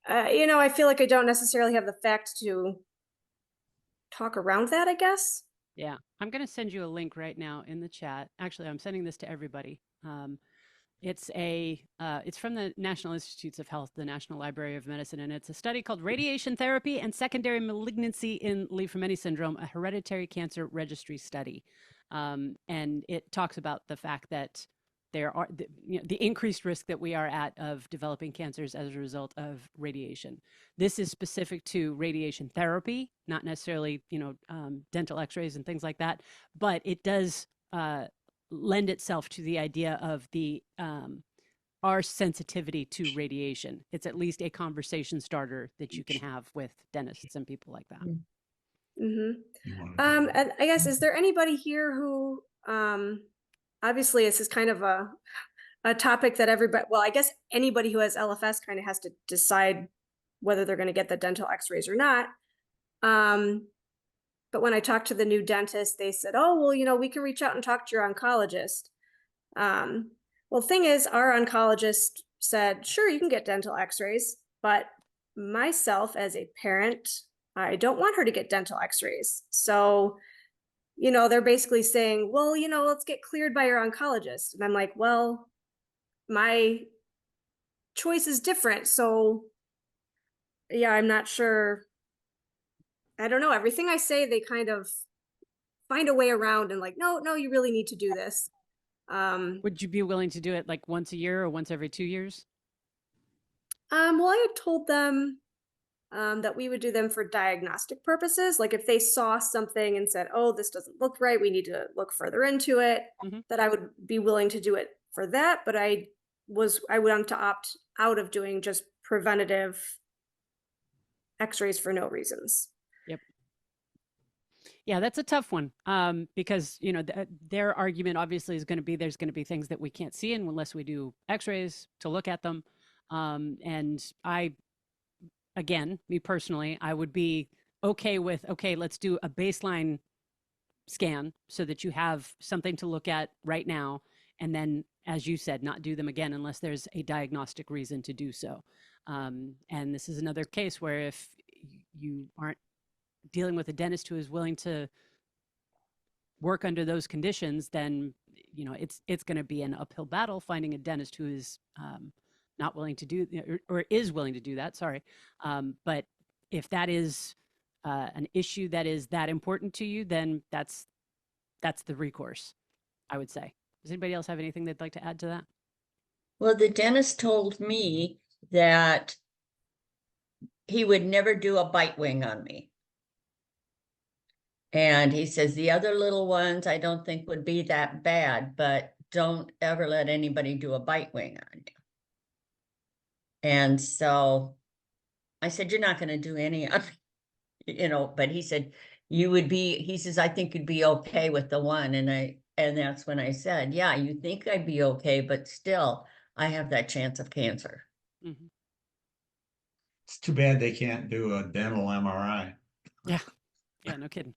I feel like I don't necessarily have the facts to talk around that, I guess.
Yeah, I'm going to send you a link right now in the chat. Actually, I'm sending this to everybody. It's from the National Institutes of Health, the National Library of Medicine, and it's a study called Radiation Therapy and Secondary Malignancy in Li-Fraumeni Syndrome, a Hereditary Cancer Registry Study. And it talks about the fact that there are the increased risk that we are at of developing cancers as a result of radiation. This is specific to radiation therapy, not necessarily, dental x-rays and things like that, but it does lend itself to the idea of our sensitivity to radiation. It's at least a conversation starter that you can have with dentists and people like that.
Mm-hmm. And I guess, is there anybody here who, obviously this is kind of a topic that everybody, well, I guess anybody who has LFS kind of has to decide whether they're going to get the dental x-rays or not. But when I talked to the new dentist, they said, oh, well, we can reach out and talk to your oncologist. Well, the thing is, our oncologist said, sure, you can get dental x-rays, but myself as a parent, I don't want her to get dental x-rays. So, they're basically saying, well, let's get cleared by your oncologist. And I'm like, well, my choice is different. So yeah, I'm not sure. I don't know. Everything I say, they kind of find a way around and like, no, you really need to do this.
Would you be willing to do it like once a year or once every 2 years?
Well, I had told them that we would do them for diagnostic purposes. Like if they saw something and said, oh, this doesn't look right, we need to look further into it, that I would be willing to do it for that. But I wanted to opt out of doing just preventative x-rays for no reasons.
Yep. Yeah, that's a tough one because, their argument obviously is going to be there's going to be things that we can't see unless we do x-rays to look at them. And again, me personally, I would be okay with, let's do a baseline scan so that you have something to look at right now. And then, as you said, not do them again unless there's a diagnostic reason to do so. And this is another case where if you aren't dealing with a dentist who is willing to work under those conditions, then, it's going to be an uphill battle finding a dentist who is not willing to do or is willing to do that. Sorry. But if that is an issue that is that important to you, then that's the recourse, I would say. Does anybody else have anything they'd like to add to that?
Well, the dentist told me that he would never do a bite wing on me. And he says the other little ones I don't think would be that bad, but don't ever let anybody do a bite wing on you. And so I said, you're not going to do any of it, but he said, he says, I think you'd be okay with the one. And that's when I said, yeah, you think I'd be okay, but still I have that chance of cancer.
Mm-hmm.
It's too bad they can't do a dental MRI.
Yeah. Yeah, no kidding.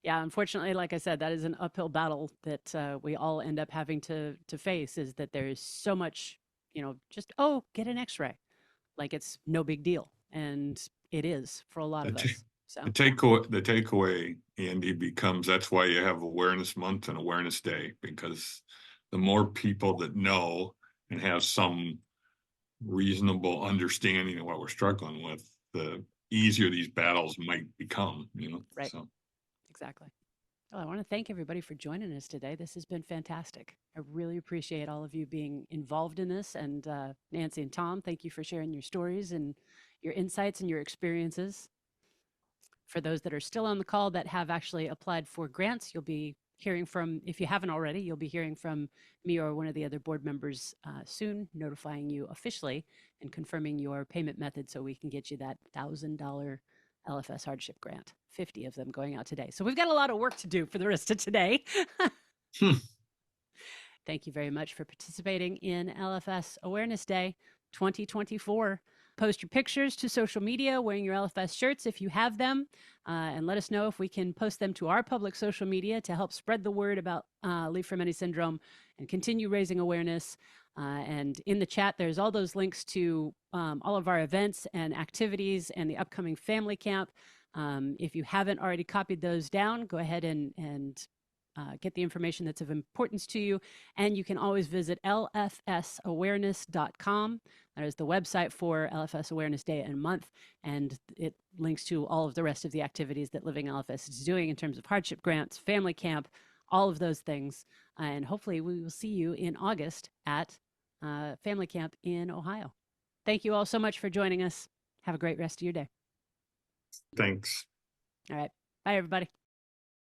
Yeah, unfortunately, like I said, that is an uphill battle that we all end up having to face, is that there is so much, just, get an x-ray. Like it's no big deal. And it is for a lot of us. So
the takeaway, Andy, becomes that's why you have Awareness Month and Awareness Day, because the more people that know and have some reasonable understanding of what we're struggling with, the easier these battles might become,
Right.
So.
Exactly. Well, I want to thank everybody for joining us today. This has been fantastic. I really appreciate all of you being involved in this. And Nancy and Tom, thank you for sharing your stories and your insights and your experiences. For those that are still on the call that have actually applied for grants, you'll be hearing from, if you haven't already, you'll be hearing from me or one of the other board members soon, notifying you officially and confirming your payment method so we can get you that $1,000 LFS Hardship Grant, 50 of them going out today. So we've got a lot of work to do for the rest of today. Thank you very much for participating in LFS Awareness Day 2024. Post your pictures to social media wearing your LFS shirts if you have them, and let us know if we can post them to our public social media to help spread the word about Li-Fraumeni syndrome and continue raising awareness. And in the chat, there's all those links to all of our events and activities and the upcoming family camp. If you haven't already copied those down, go ahead and get the information that's of importance to you. And you can always visit lfsawareness.com. That is the website for LFS Awareness Day and Month. And it links to all of the rest of the activities that Living LFS is doing in terms of hardship grants, family camp, all of those things. And hopefully we will see you in August at family camp in Ohio. Thank you all so much for joining us. Have a great rest of your day.
Thanks.
All right. Bye, everybody.